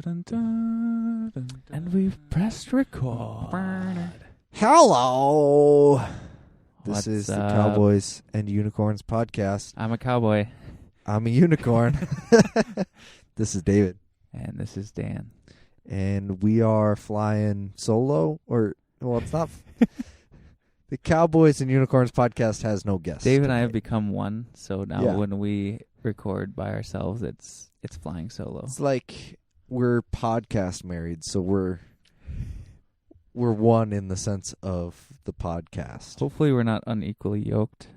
And we've pressed record. Hello. What's This is the up? Cowboys and Unicorns podcast. I'm a cowboy. I'm a unicorn. This is David. And this is Dan. And we are flying solo. It's not. The Cowboys and Unicorns podcast has no guests. Dave and today. I have become one, so now Yeah. when we record by ourselves, it's flying solo. It's like we're podcast married, so we're one in the sense of the podcast. Hopefully we're not unequally yoked.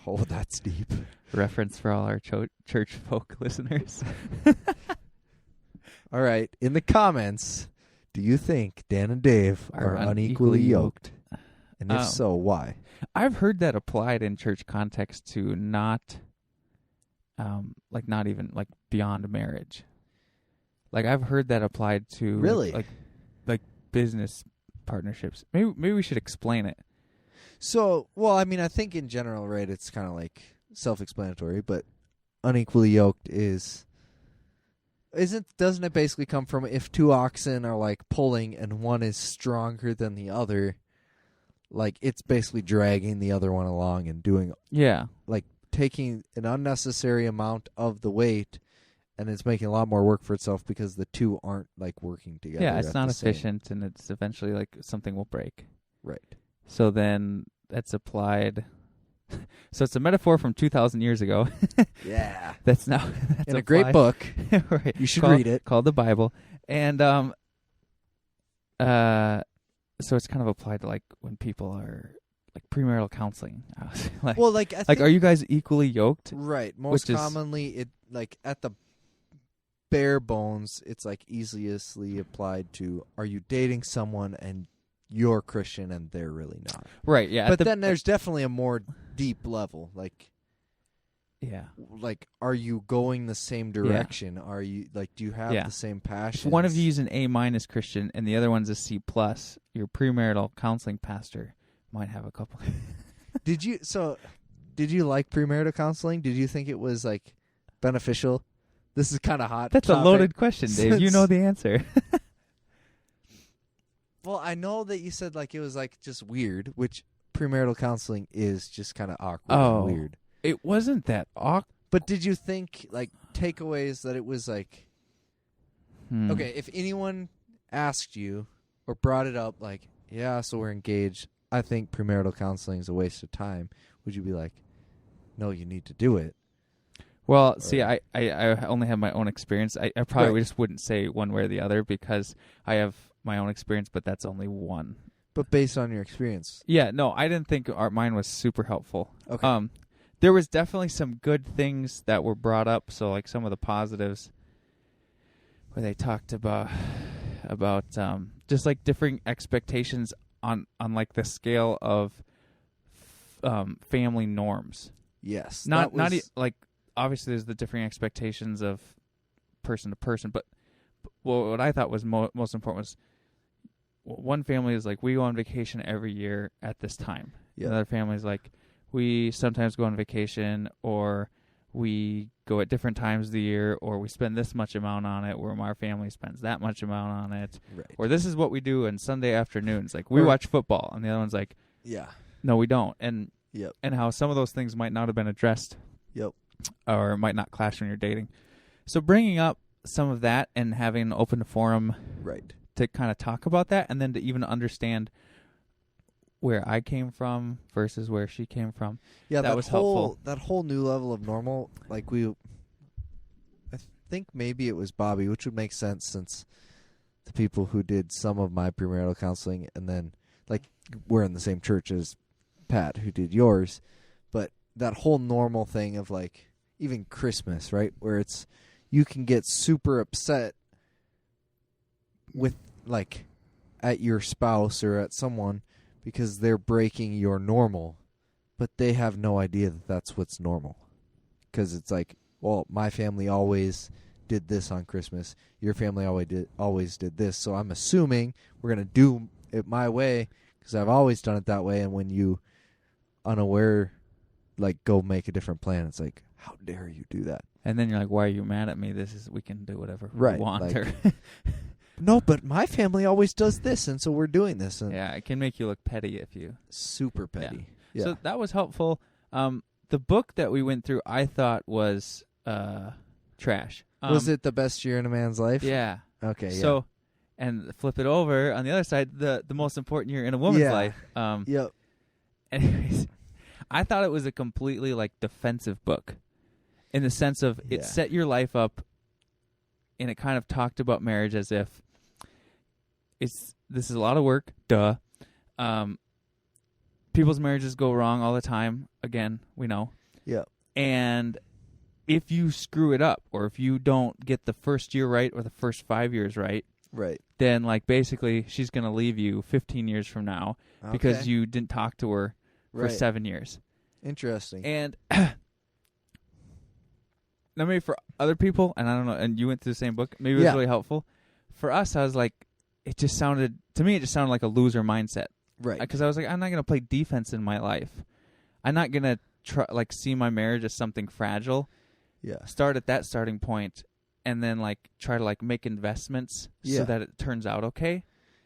Oh, that's deep. Reference for all our church folk listeners. All right. In the comments, do you think Dan and Dave are unequally yoked? And if so, why? I've heard that applied in church context to not even beyond marriage. Like I've heard that applied to Really? like business partnerships. Maybe we should explain it. So, I think in general, right, it's kind of like self-explanatory, but unequally yoked doesn't it basically come from if two oxen are like pulling and one is stronger than the other, like it's basically dragging the other one along and doing taking an unnecessary amount of the weight, and it's making a lot more work for itself because the two aren't like working together. Yeah, it's not efficient, and it's eventually like something will break. Right. So then that's applied. So it's a metaphor from 2,000 years ago. Yeah. That's in a great book. Right. You should read it. Called the Bible. And so it's kind of applied to like when people are like premarital counseling. Are you guys equally yoked? Right. Most commonly, it like at the bare bones, it's like easily applied to: are you dating someone and you're Christian and they're really not? Right. Yeah. But then there's definitely a more deep level, like. Yeah. Like, are you going the same direction? Are you do you have the same passion? If one of you is an A- Christian and the other one's a C+, your premarital counseling pastor might have a couple. Did you like premarital counseling? Did you think it was like beneficial? This is kind of hot. That's topic. A loaded question, Dave. You know the answer. Well, I know that you said like it was like just weird, which premarital counseling is just kind of awkward and weird. It wasn't that awkward. But did you think, like, takeaways that it was, like... Okay, if anyone asked you or brought it up, like, yeah, so we're engaged, I think premarital counseling is a waste of time, would you be like, no, you need to do it? Well, see, I only have my own experience. I probably just wouldn't say one way or the other because I have my own experience, but that's only one. But based on your experience? Yeah, no, I didn't think mine was super helpful. Okay. There was definitely some good things that were brought up. So, like some of the positives, where they talked about just like differing expectations on like the scale of family norms. Yes, not like obviously there's the differing expectations of person to person, but what I thought was most important was one family is like we go on vacation every year at this time. Yeah. Another family is like. We sometimes go on vacation, or we go at different times of the year, or we spend this much amount on it, where my family spends that much amount on it. Right. Or this is what we do on Sunday afternoons. Like, we watch football, and the other one's like, yeah, no, we don't. And yep. And how some of those things might not have been addressed. Yep. Or might not clash when you're dating. So bringing up some of that and having an open forum to kind of talk about that, and then to even understand where I came from versus where she came from. Yeah, that was helpful. That whole new level of normal, like I think maybe it was Bobby, which would make sense since the people who did some of my premarital counseling, and then like we're in the same church as Pat, who did yours. But that whole normal thing of like even Christmas, right, where it's you can get super upset with like at your spouse or at someone. Because they're breaking your normal, but they have no idea that that's what's normal. Because it's like, well, my family always did this on Christmas. Your family always did this. So I'm assuming we're going to do it my way because I've always done it that way. And when you unaware like go make a different plan. It's like, how dare you do that? And then you're like, why are you mad at me? We can do whatever we want. Like, no, but my family always does this, and so we're doing this. And yeah, it can make you look petty if you... Super petty. Yeah. So that was helpful. The book that we went through, I thought was trash. Was it The Best Year in a Man's Life? Yeah. Okay, yeah. So, and flip it over, on the other side, the most important year in a woman's life. Yep. Anyways, I thought it was a completely, like, defensive book. In the sense of it set your life up, and it kind of talked about marriage as if this is a lot of work, duh. People's marriages go wrong all the time. Again, we know. Yeah. And if you screw it up, or if you don't get the first year right or the first 5 years right, then like basically she's going to leave you 15 years from now because you didn't talk to her for 7 years. Interesting. And now maybe for other people, and I don't know, and you went through the same book, maybe it was really helpful. For us, I was like, it just sounded like a loser mindset. Right. Because I was like, I'm not going to play defense in my life. I'm not going to see my marriage as something fragile. Yeah. Start at that starting point, and then like try to like make investments so that it turns out okay.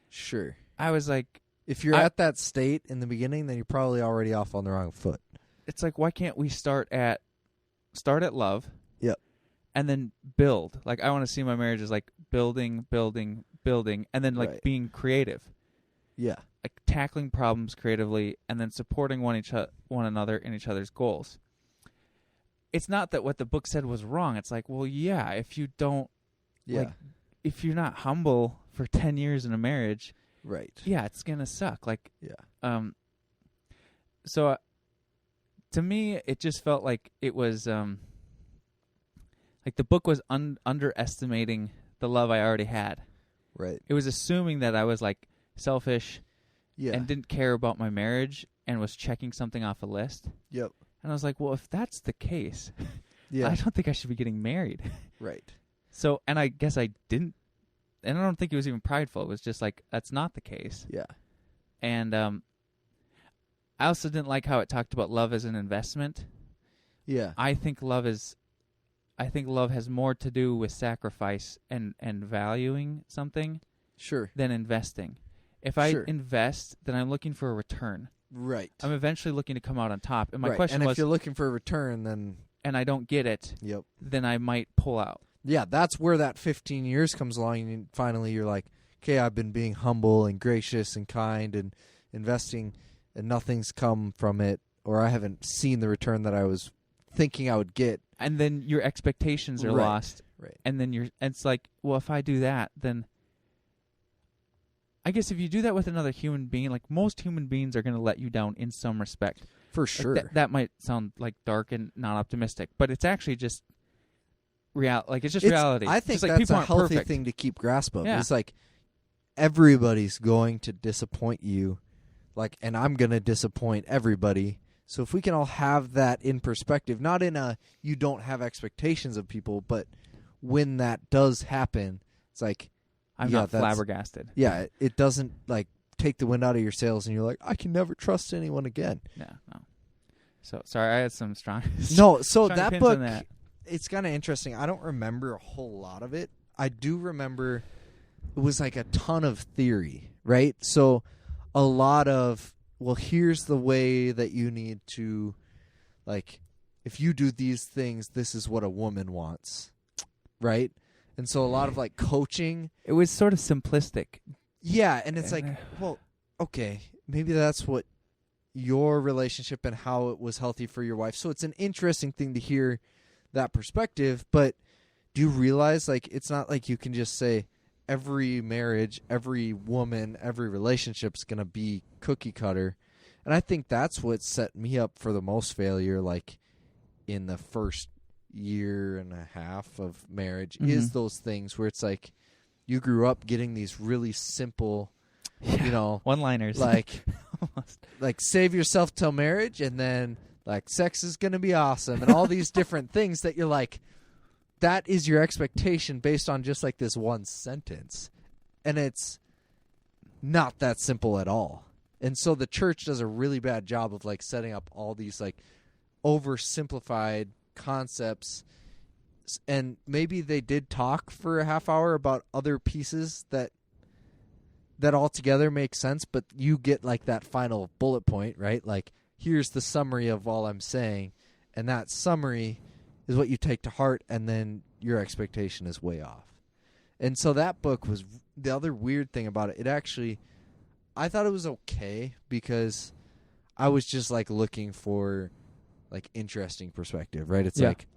Sure. I was like, if you're at that state in the beginning, then you're probably already off on the wrong foot. It's like, why can't we start at love? Yep. And then build. Like, I want to see my marriage as like building, and then like being creative. Yeah. Like tackling problems creatively, and then supporting one another in each other's goals. It's not that what the book said was wrong. It's like, well, yeah, if you don't, like, if you're not humble for 10 years in a marriage, yeah, it's gonna suck. Like, so to me, it just felt like it was, like the book was underestimating the love I already had. Right. It was assuming that I was like selfish, and didn't care about my marriage, and was checking something off a list. Yep. And I was like, well, if that's the case, Yeah. I don't think I should be getting married. Right. So, and I guess I didn't, and I don't think it was even prideful. It was just like, that's not the case. Yeah. And I also didn't like how it talked about love as an investment. Yeah. I think love has more to do with sacrifice and valuing something than investing. If I invest, then I'm looking for a return. Right. I'm eventually looking to come out on top. And my question was, was, if you're looking for a return, then and I don't get it, then I might pull out. Yeah, that's where that 15 years comes along, and finally you're like, okay, I've been being humble and gracious and kind and investing, and nothing's come from it, or I haven't seen the return that I was thinking I would get. And then your expectations are lost. Right. And then it's like, well, if I do that, then I guess if you do that with another human being, like most human beings are going to let you down in some respect. For sure. Like that might sound like dark and not optimistic, but it's actually just reality. I think like that's people a healthy perfect. thing to keep grasp of. Yeah. It's like everybody's going to disappoint you, like, and I'm going to disappoint everybody. So if we can all have that in perspective, not in a you don't have expectations of people, but when that does happen, it's like, I'm not flabbergasted. Yeah, it doesn't like take the wind out of your sails, and you're like, I can never trust anyone again. No. So sorry, I had some strong. No, so that book, that. It's kind of interesting. I don't remember a whole lot of it. I do remember it was like a ton of theory, right? So a lot of, well, here's the way that you need to, like, if you do these things, this is what a woman wants, right? And so a lot of, like, coaching. It was sort of simplistic. Yeah, and it's like, well, okay, maybe that's what your relationship and how it was healthy for your wife. So it's an interesting thing to hear that perspective, but do you realize, like, it's not like you can just say every marriage, every woman, every relationship's going to be cookie cutter. And I think that's what set me up for the most failure, like, in the first year and a half of marriage, is those things where it's like you grew up getting these really simple, you know, one-liners, like like save yourself till marriage, and then like sex is going to be awesome, and all these different things that you're like, that is your expectation based on just like this one sentence, and it's not that simple at all. And so the church does a really bad job of like setting up all these like oversimplified concepts, and maybe they did talk for a half hour about other pieces that altogether make sense, but you get like that final bullet point, right? Like, here's the summary of all I'm saying, and that summary is what you take to heart, and then your expectation is way off. And so that book was the other weird thing about it. It actually, I thought it was okay because I was just like looking for like interesting perspective, right? It's like,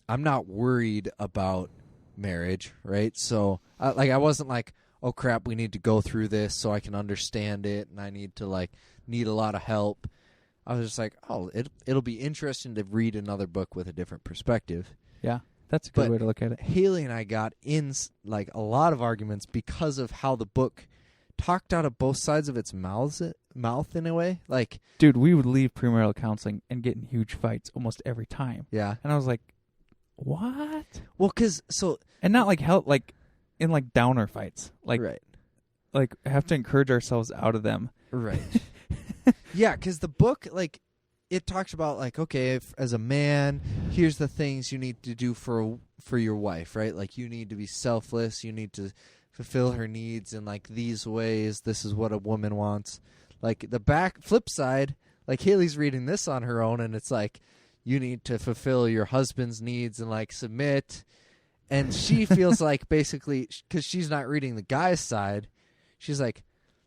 I'm not worried about marriage, right? So I wasn't like, oh crap, we need to go through this so I can understand it, and I need a lot of help. I was just like, oh, it'll be interesting to read another book with a different perspective. Yeah, that's a good way to look at it. Haley and I got in like a lot of arguments because of how the book talked out of both sides of its mouth in a way. Like, dude, we would leave premarital counseling and get in huge fights almost every time. Yeah, and I was like, what? Well, and not like hell, like in like downer fights, like right, like have to encourage ourselves out of them, right. Yeah, because the book, like, it talks about, like, okay, if, as a man, here's the things you need to do for your wife, right? Like, you need to be selfless. You need to fulfill her needs in, like, these ways. This is what a woman wants. Like, the flip side, like, Haley's reading this on her own, and it's like, you need to fulfill your husband's needs and, like, submit. And she feels like, basically, because she's not reading the guy's side, she's like,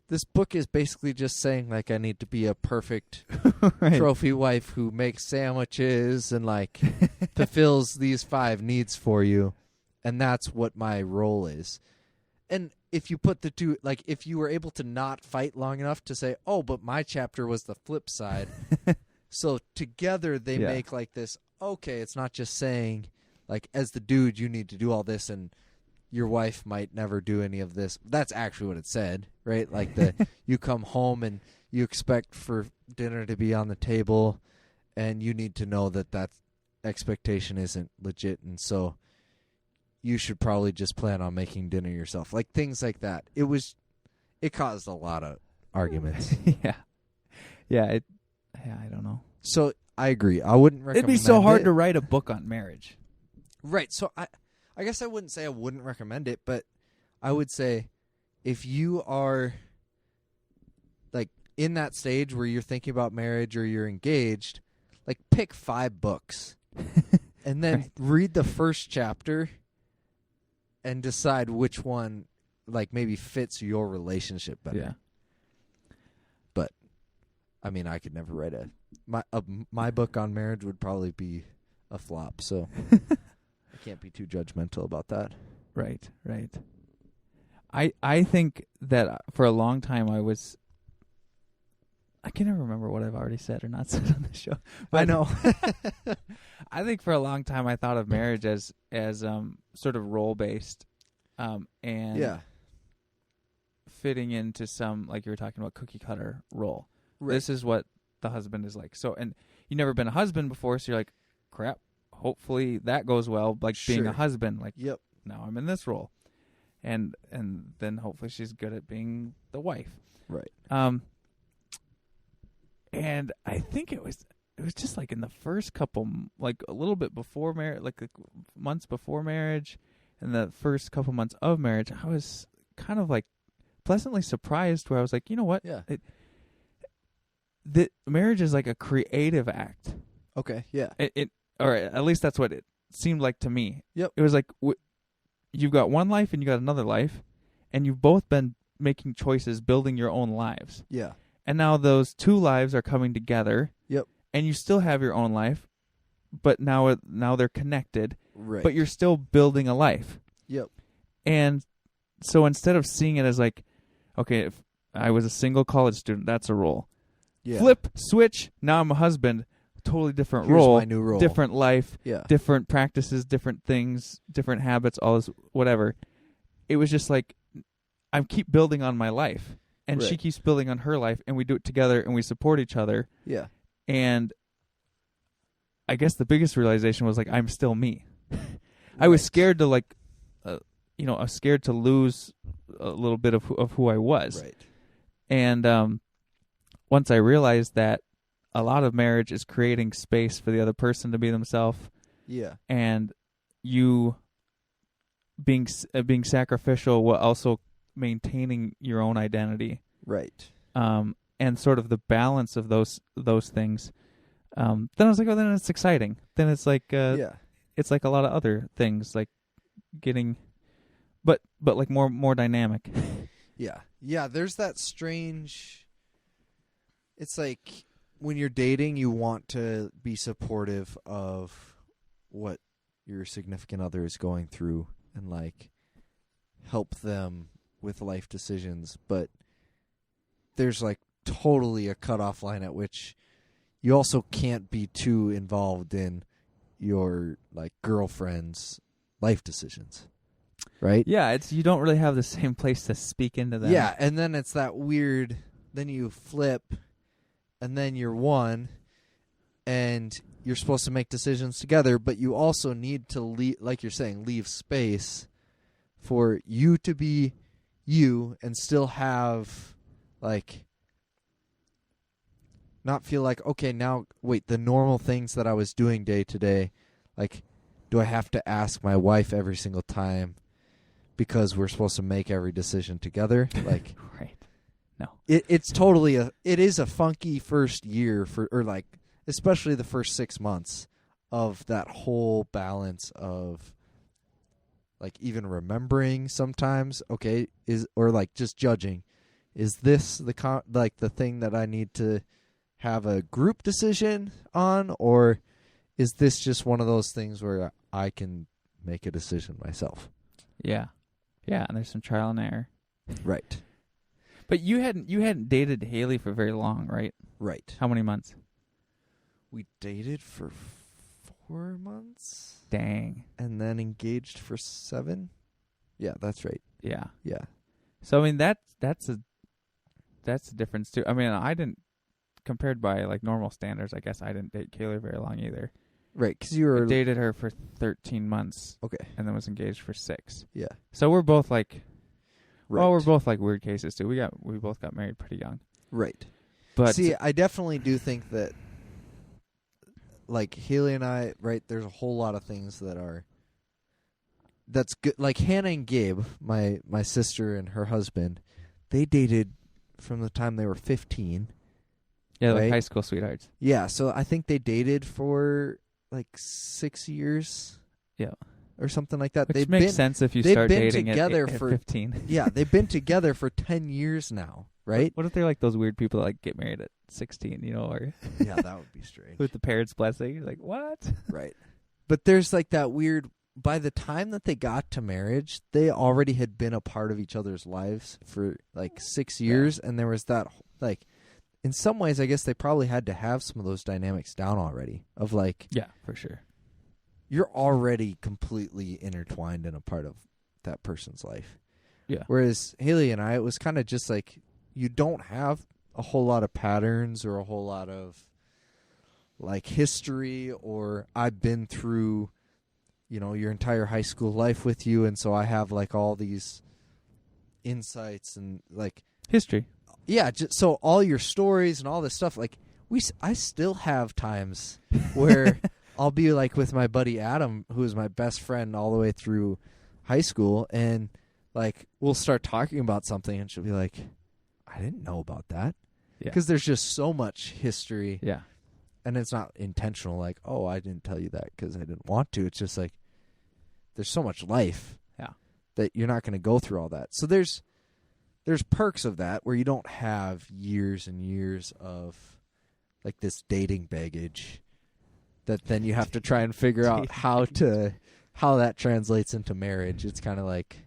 this book is basically just saying, like, I need to be a perfect right. trophy wife who makes sandwiches and, like, fulfills these 5 needs for you. And that's what my role is. And if you put the two, like, if you were able to not fight long enough to say, oh, but my chapter was the flip side. So together they make, like, this, okay, it's not just saying, like, as the dude, you need to do all this and your wife might never do any of this. That's actually what it said, right? Like, you come home and you expect for dinner to be on the table, and you need to know that expectation isn't legit, and so you should probably just plan on making dinner yourself. Like, things like that. It caused a lot of arguments. Yeah, I don't know. So I agree. I wouldn't recommend it. It'd be so hard to write a book on marriage. Right. So I guess I wouldn't say I wouldn't recommend it, but I would say if you are, like, in that stage where you're thinking about marriage or you're engaged, like, pick 5 books and then read the first chapter and decide which one, like, maybe fits your relationship better. Yeah. But, I mean, I could never write my book on marriage would probably be a flop, so I can't be too judgmental about that. Right. I think that for a long time I can never remember what I've already said or not said on the show. But I know. I think for a long time I thought of marriage as sort of role based, and fitting into some, like you were talking about, cookie cutter role. Right. This is what the husband is like. So, and you've never been a husband before, so you're like, crap. Hopefully that goes well. Like being a husband. Like, now I'm in this role, and then hopefully she's good at being the wife. Right. And I think it was just like in the first couple, like a little bit before marriage, like months before marriage, and the first couple months of marriage, I was kind of like pleasantly surprised where I was like, you know what? Yeah. The marriage is like a creative act. Okay. Yeah. Or at least that's what it seemed like to me. Yep. It was like you've got one life and you got another life, and you've both been making choices, building your own lives. Yeah. And now those 2 lives are coming together. Yep. And you still have your own life, but now they're connected. Right. But you're still building a life. Yep. And so instead of seeing it as like, okay, if I was a single college student, that's a role. Yeah. Flip, switch, now I'm a husband. Totally different Here's role. my new role. Different life. Yeah. Different practices, different things, different habits, all this, whatever. It was just like, I keep building on my life. And she keeps building on her life, and we do it together, and we support each other. Yeah. And I guess the biggest realization was, like, I'm still me. I was scared to, like, I was scared to lose a little bit of who I was. Right. And once I realized that a lot of marriage is creating space for the other person to be themselves. Yeah. And you being sacrificial while also maintaining your own identity. Right. And sort of the balance of those things. Then I was like, oh, then it's exciting. Then it's like, it's like a lot of other things, like getting, but like more dynamic. Yeah. Yeah. There's that strange. It's like when you're dating, you want to be supportive of what your significant other is going through and like help them with life decisions, but there's like totally a cutoff line at which you also can't be too involved in your like girlfriend's life decisions, right? Yeah, you don't really have the same place to speak into that. Yeah, and then it's that weird. Then you flip, and then you're one, and you're supposed to make decisions together, but you also need to leave, like you're saying, leave space for you to be you and still have like. Not feel like, okay, now, wait, the normal things that I was doing day to day, like, do I have to ask my wife every single time because we're supposed to make every decision together? Like, right. No. It's totally it is a funky first year or like, especially the first 6 months of that whole balance of, like, even remembering sometimes, okay, or like just judging, is this the thing that I need to have a group decision on, or is this just one of those things where I can make a decision myself? Yeah. Yeah, and there's some trial and error. Right. But you hadn't dated Haley for very long, right? Right. How many months? We dated for 4 months. Dang. And then engaged for 7. Yeah, that's right. Yeah. Yeah. So I mean that's a difference too. I mean, I didn't, compared by like normal standards, I guess I didn't date Kaylee very long either. Right, because you were... I dated her for 13 months. Okay. And then was engaged for 6. Yeah. So we're both like... Right. Well, we're both like weird cases too. We both got married pretty young. Right. But see, I definitely do think that, like, Haley and I, right, there's a whole lot of things that's good. Like, Hannah and Gabe, my sister and her husband, they dated from the time they were 15. Yeah, like right? high school sweethearts. Yeah, so I think they dated for like 6 years. Yeah. Or something like that. Which makes sense if you start dating together at for 15. Yeah, they've been together for 10 years now, right? What if they're like those weird people that like get married at 16, you know, or yeah, that would be strange. with the parents' blessing. You're like, what? Right. But there's like that weird, by the time that they got to marriage, they already had been a part of each other's lives for like 6 years, and there was that, like, in some ways, I guess they probably had to have some of those dynamics down already, of like... Yeah, for sure. You're already completely intertwined in a part of that person's life. Yeah. Whereas Haley and I, it was kind of just like, you don't have a whole lot of patterns or a whole lot of like history, or I've been through, your entire high school life with you, and so I have like all these insights and like history. Yeah, so all your stories and all this stuff, like I still have times where I'll be like with my buddy Adam, who is my best friend all the way through high school, and like we'll start talking about something, and she'll be like, "I didn't know about that," because there's just so much history. Yeah, and it's not intentional. Like, oh, I didn't tell you that because I didn't want to. It's just like there's so much life. Yeah, that you're not going to go through all that. So there's perks of that where you don't have years and years of like this dating baggage that then you have to try and figure out how that translates into marriage. It's kind of like,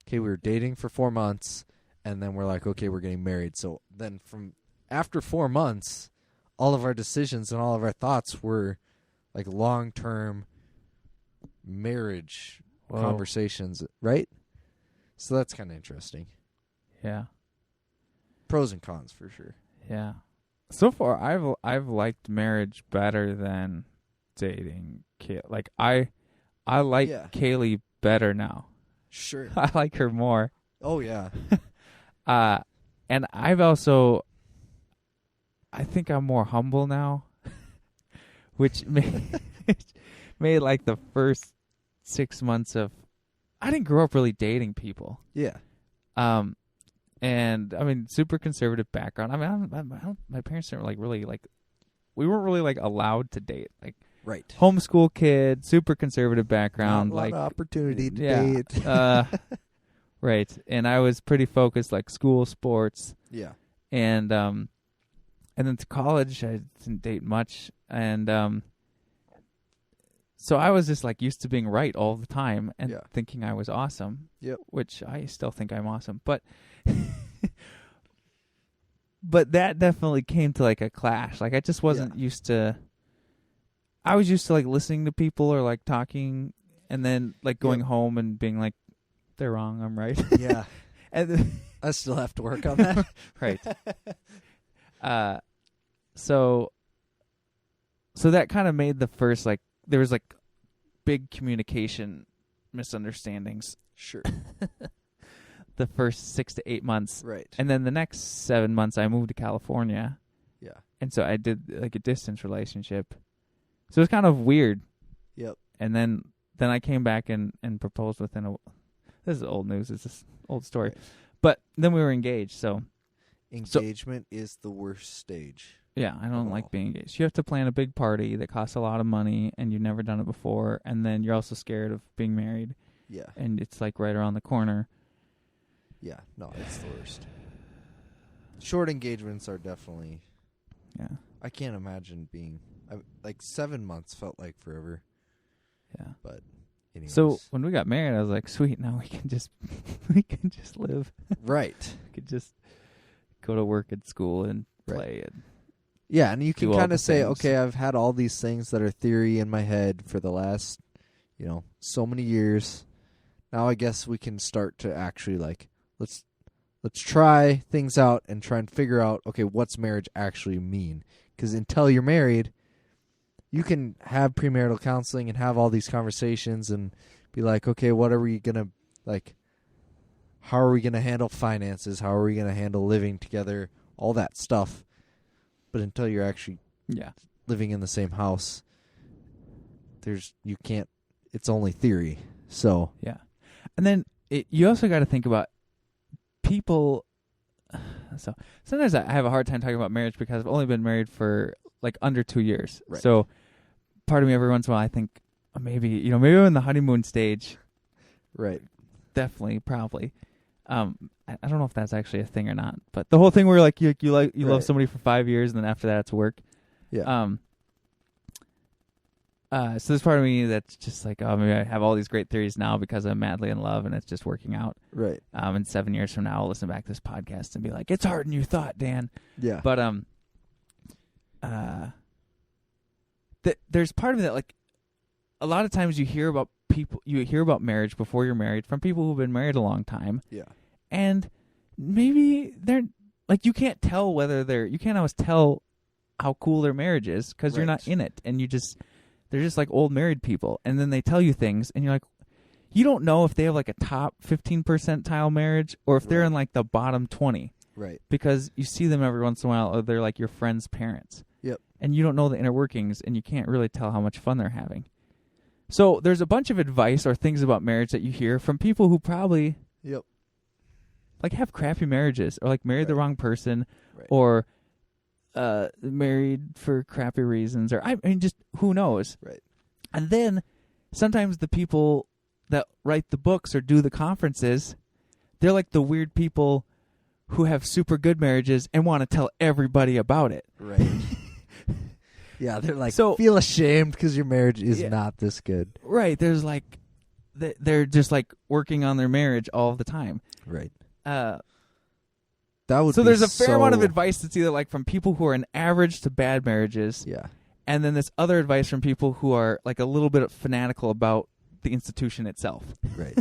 okay, we were dating for 4 months, and then we're like, okay, we're getting married. So then from after 4 months, all of our decisions and all of our thoughts were like long-term marriage conversations, right? So that's kind of interesting. Yeah. Pros and cons for sure. Yeah. So far, I've liked marriage better than dating. Like I like Kaylee better now. Sure. I like her more. Oh yeah. And I've also I think I'm more humble now, which made like the first 6 months of, I didn't grow up really dating people. Yeah. And I mean, super conservative background. I mean, my parents didn't like really like, we weren't really like allowed to date. Like, right. Homeschool kid, super conservative background. Not a lot like of opportunity to date. Right. And I was pretty focused, like school, sports. Yeah. And then to college, I didn't date much. And so I was just like used to being right all the time and thinking I was awesome. Yep. Which I still think I'm awesome. But but that definitely came to like a clash. Like I just wasn't used to, I was used to like listening to people or like talking and then like going home and being like, they're wrong, I'm right. Yeah. And I still have to work on that. Right. So that kind of made the first, like, there was like big communication misunderstandings. Sure. The first 6 to 8 months. Right. And then the next 7 months I moved to California. Yeah. And so I did like a distance relationship. So it was kind of weird. Yep. And then I came back and proposed within this is old news, it's this old story. Right. But then we were engaged, so engagement is the worst stage. Yeah, I don't like being engaged. You have to plan a big party that costs a lot of money and you've never done it before, and then you're also scared of being married. Yeah. And it's like right around the corner. Yeah, no, it's the worst. Short engagements are definitely... Yeah. I can't imagine being... like 7 months felt like forever. Yeah. But anyways. So when we got married, I was like, sweet, now we can just live. Right. We could just go to work at school and play and yeah, and you can kind of say, okay, I've had all these things that are theory in my head for the last, so many years. Now I guess we can start to actually like, let's try things out and try and figure out, okay, what's marriage actually mean? Because until you're married, you can have premarital counseling and have all these conversations and be like, okay, what are we going to, like, how are we going to handle finances? How are we going to handle living together? All that stuff. But until you're actually living in the same house, you can't, it's only theory. So. Yeah. And then you also got to think about people. So sometimes I have a hard time talking about marriage because I've only been married for like under 2 years. Right. So part of me every once in a while I think maybe I'm in the honeymoon stage. Right. Definitely, probably. I don't know if that's actually a thing or not, but the whole thing where like you love somebody for 5 years and then after that it's work. Yeah. So there's part of me that's just like, oh, maybe I have all these great theories now because I'm madly in love and it's just working out. Right. And 7 years from now, I'll listen back to this podcast and be like, it's harder than you thought, Dan. Yeah. But there's part of it that like a lot of times you hear about marriage before you're married from people who've been married a long time. Yeah. And maybe they're like, you can't always tell how cool their marriage is because you're not in it, and they're just like old married people, and then they tell you things and you're like, you don't know if they have like a top 15 percentile marriage or if they're in like the bottom 20. Right. Because you see them every once in a while, or they're like your friend's parents. Yep. And you don't know the inner workings, and you can't really tell how much fun they're having. So there's a bunch of advice or things about marriage that you hear from people who probably like have crappy marriages, or like married the wrong person, or married for crappy reasons, or I mean just who knows. Right. And then sometimes the people that write the books or do the conferences, they're like the weird people who have super good marriages and want to tell everybody about it. Right. Yeah, they're like, feel ashamed because your marriage is not this good. Right. There's like, they're just like working on their marriage all the time. Right. That would so there's a fair amount of advice that's either like from people who are in average to bad marriages. Yeah. And then this other advice from people who are like a little bit fanatical about the institution itself. Right.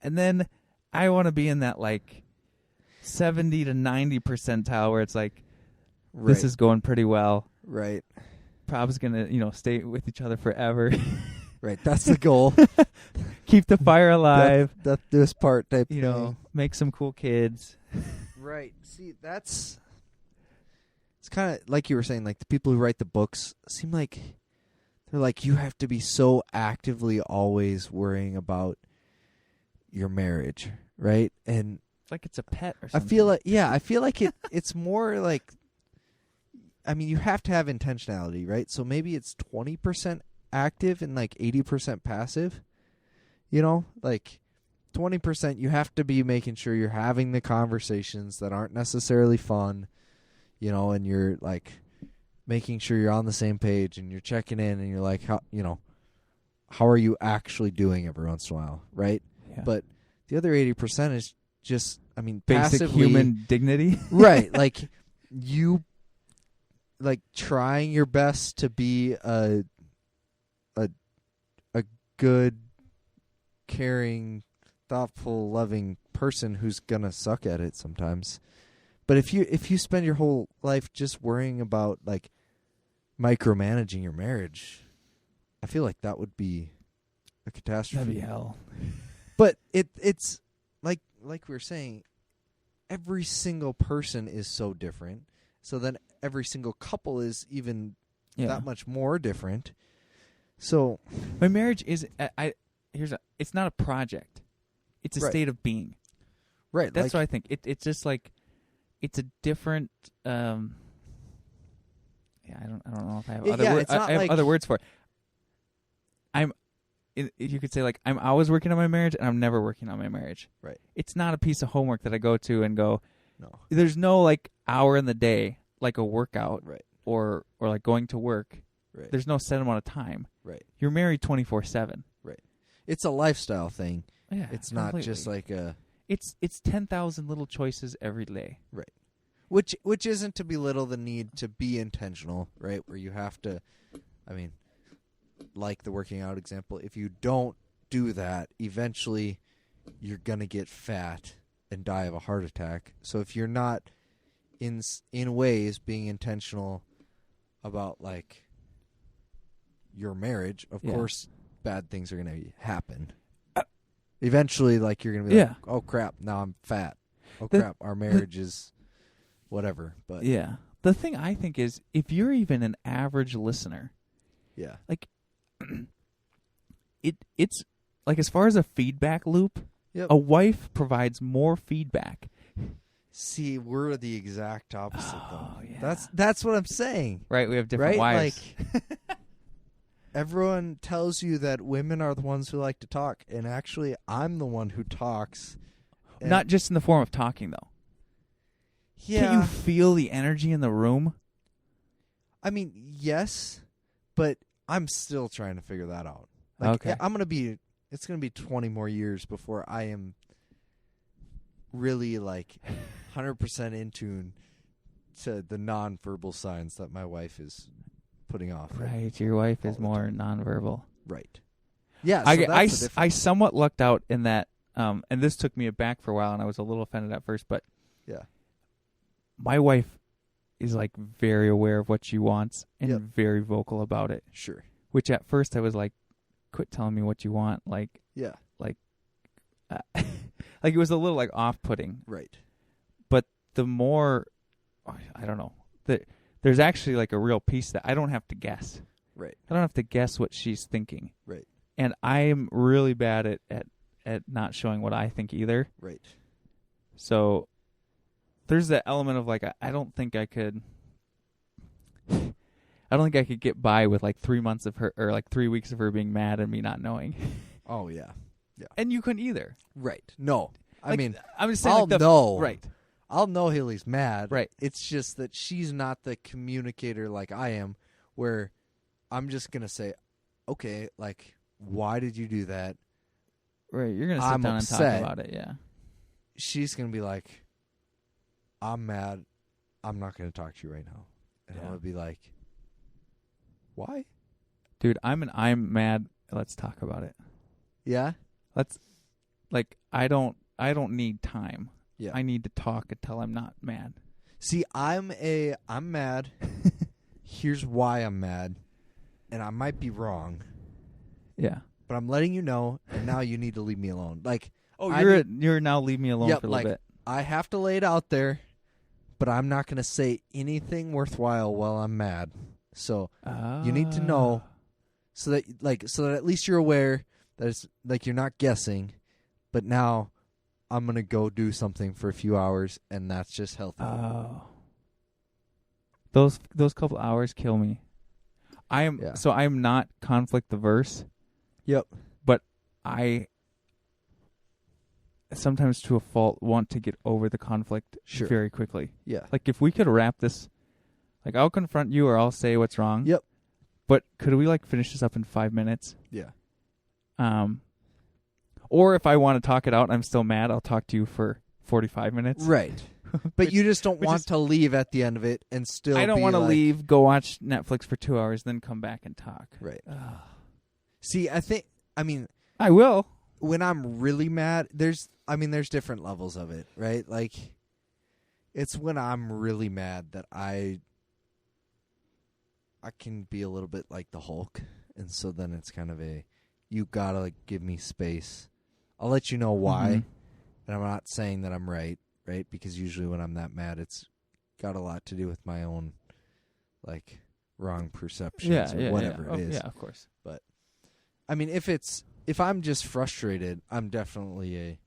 And then I want to be in that like 70 to 90 percentile where it's like, this is going pretty well. Right. Prob's gonna, stay with each other forever. Right. That's the goal. Keep the fire alive. That's this part type thing. Make some cool kids. Right. See, that's it's kind of like you were saying, like the people who write the books seem like they're like, you have to be so actively always worrying about your marriage, right? And it's like it's a pet or something. I feel like it's more like, I mean, you have to have intentionality, right? So maybe it's 20% active and like 80% passive. You know, like 20% you have to be making sure you're having the conversations that aren't necessarily fun, you know, and you're like making sure you're on the same page and you're checking in and you're like, how are you actually doing every once in a while, right? Yeah. But the other 80% is just, I mean, basic passively, human dignity. right? Like you, like trying your best to be a good, caring, thoughtful, loving person who's gonna suck at it sometimes. But if you spend your whole life just worrying about like micromanaging your marriage, I feel like that would be a catastrophe. That'd be hell. But it's like we were saying, every single person is so different. So then every single couple is even that much more different. So my marriage is it's not a project. It's a state of being. Right. That's what I think. It's just like it's a different I don't know if I have other words. I have other words for it. You could say like I'm always working on my marriage and I'm never working on my marriage. Right. It's not a piece of homework that I go to and go, no. There's no like hour in the day like a workout, right, or like going to work. Right. There's no set amount of time. Right. You're married 24/7. Right. It's a lifestyle thing. Yeah. It's not just like a. It's 10,000 little choices every day. Right. Which isn't to belittle the need to be intentional, right? Where you have to, I mean, like the working out example, if you don't do that, eventually you're gonna get fat and die of a heart attack. So if you're not in ways being intentional about like your marriage, of course bad things are going to happen. Eventually, like you're going to be like, oh crap, now I'm fat. Oh crap, our marriage is whatever. But yeah, the thing I think is if you're even an average listener, like it's like as far as a feedback loop, a wife provides more feedback. See, we're the exact opposite, though. Yeah. That's what I'm saying. Right, we have different wives. Like, everyone tells you that women are the ones who like to talk, and actually, I'm the one who talks. Not just in the form of talking, though. Yeah. Can you feel the energy in the room? I mean, yes, but I'm still trying to figure that out. Like, okay. It's going to be 20 more years before I am really like 100% in tune to the nonverbal signs that my wife is putting off. Right, your wife is more nonverbal. Right. Yeah. So I somewhat lucked out in that, and this took me aback for a while, and I was a little offended at first, but my wife is like very aware of what she wants and very vocal about it. Sure. Which at first I was like, quit telling me what you want. Like, like it was a little like off-putting. Right. But the more, I don't know, there's actually like a real piece that I don't have to guess. Right. I don't have to guess what she's thinking. Right. And I'm really bad at not showing what I think either. Right. So there's that element of like, I don't think I could get by with like 3 months of her, or like 3 weeks of her being mad and me not knowing. Oh, yeah. Yeah. And you couldn't either. Right. No. Like, I mean, I'm just saying I'll know. Right. I'll know Haley's mad. Right. It's just that she's not the communicator like I am, where I'm just going to say, okay, like, why did you do that? Right. You're going to sit down and talk about it, yeah. She's going to be like, I'm mad. I'm not going to talk to you right now. And I'm going to be like, why? Dude, I'm mad. Let's talk about it. Yeah? I don't need time. Yeah. I need to talk until I'm not mad. See, I'm mad. Here's why I'm mad. And I might be wrong. Yeah. But I'm letting you know, and now you need to leave me alone. Like, you're now leave me alone for a little bit. I have to lay it out there, but I'm not going to say anything worthwhile while I'm mad. So you need to know so that at least you're aware that it's like you're not guessing, but now I'm going to go do something for a few hours, and that's just healthy. Oh. Those couple hours kill me. I'm not conflict averse. Yep. But I sometimes to a fault want to get over the conflict very quickly. Yeah. Like if we could wrap this, like I'll confront you or I'll say what's wrong. Yep. But could we like finish this up in 5 minutes? Yeah. Or if I want to talk it out, I'm still mad, I'll talk to you for 45 minutes. Right. But you just don't want to leave at the end of it and still I don't want to leave, go watch Netflix for 2 hours, then come back and talk. Right. See, I will. When I'm really mad, there's different levels of it, right? Like, it's when I'm really mad that I can be a little bit like the Hulk. And so then it's kind of you gotta like give me space. I'll let you know why. Mm-hmm. And I'm not saying that I'm right? Because usually when I'm that mad, it's got a lot to do with my own, like, wrong perceptions or whatever it is. Yeah, of course. But, I mean, if I'm just frustrated, I'm definitely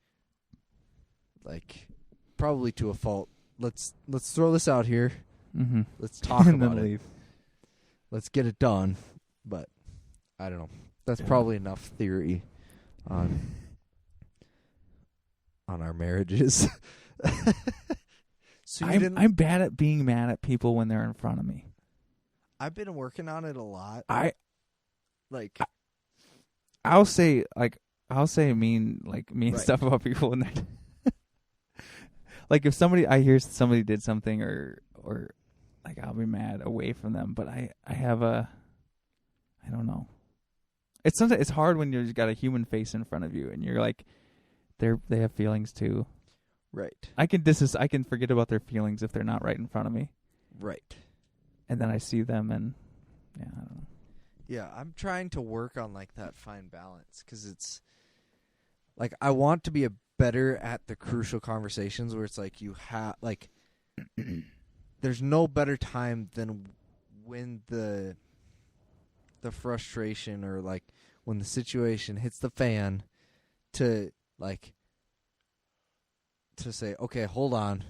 probably to a fault. Let's throw this out here. Mm-hmm. Let's talk and about then it. Leave. Let's get it done. But, I don't know. That's probably enough theory on our marriages. So I'm bad at being mad at people when they're in front of me. I've been working on it a lot. I'll say mean stuff about people when they're like if I hear somebody did something or like I'll be mad away from them, but I have I don't know. It's hard when you've got a human face in front of you and you're like they have feelings too. Right. I can forget about their feelings if they're not right in front of me. Right. And then I see them and I don't know. Yeah, I'm trying to work on like that fine balance because it's like I want to be better at the crucial conversations where it's like you have like there's no better time than when the frustration or like when the situation hits the fan to say, okay, hold on,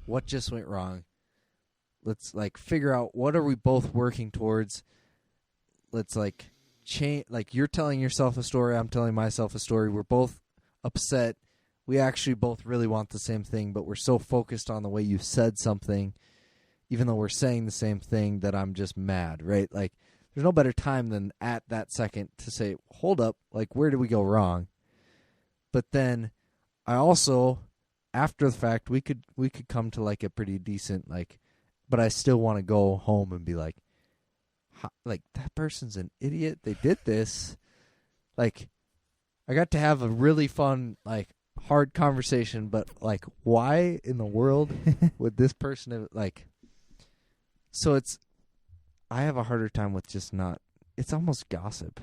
what just went wrong? Let's like figure out what are we both working towards. Let's like change. Like you're telling yourself a story, I'm telling myself a story. We're both upset. We actually both really want the same thing, but we're so focused on the way you said something, even though we're saying the same thing, that I'm just mad, right? Like there's no better time than at that second to say, hold up, like where did we go wrong? But then I also, after the fact, we could come to like a pretty decent like, but I still want to go home and be like, that person's an idiot. They did this. Like, I got to have a really fun like hard conversation, but like, why in the world would this person have, like? So I have a harder time with just not. It's almost gossip.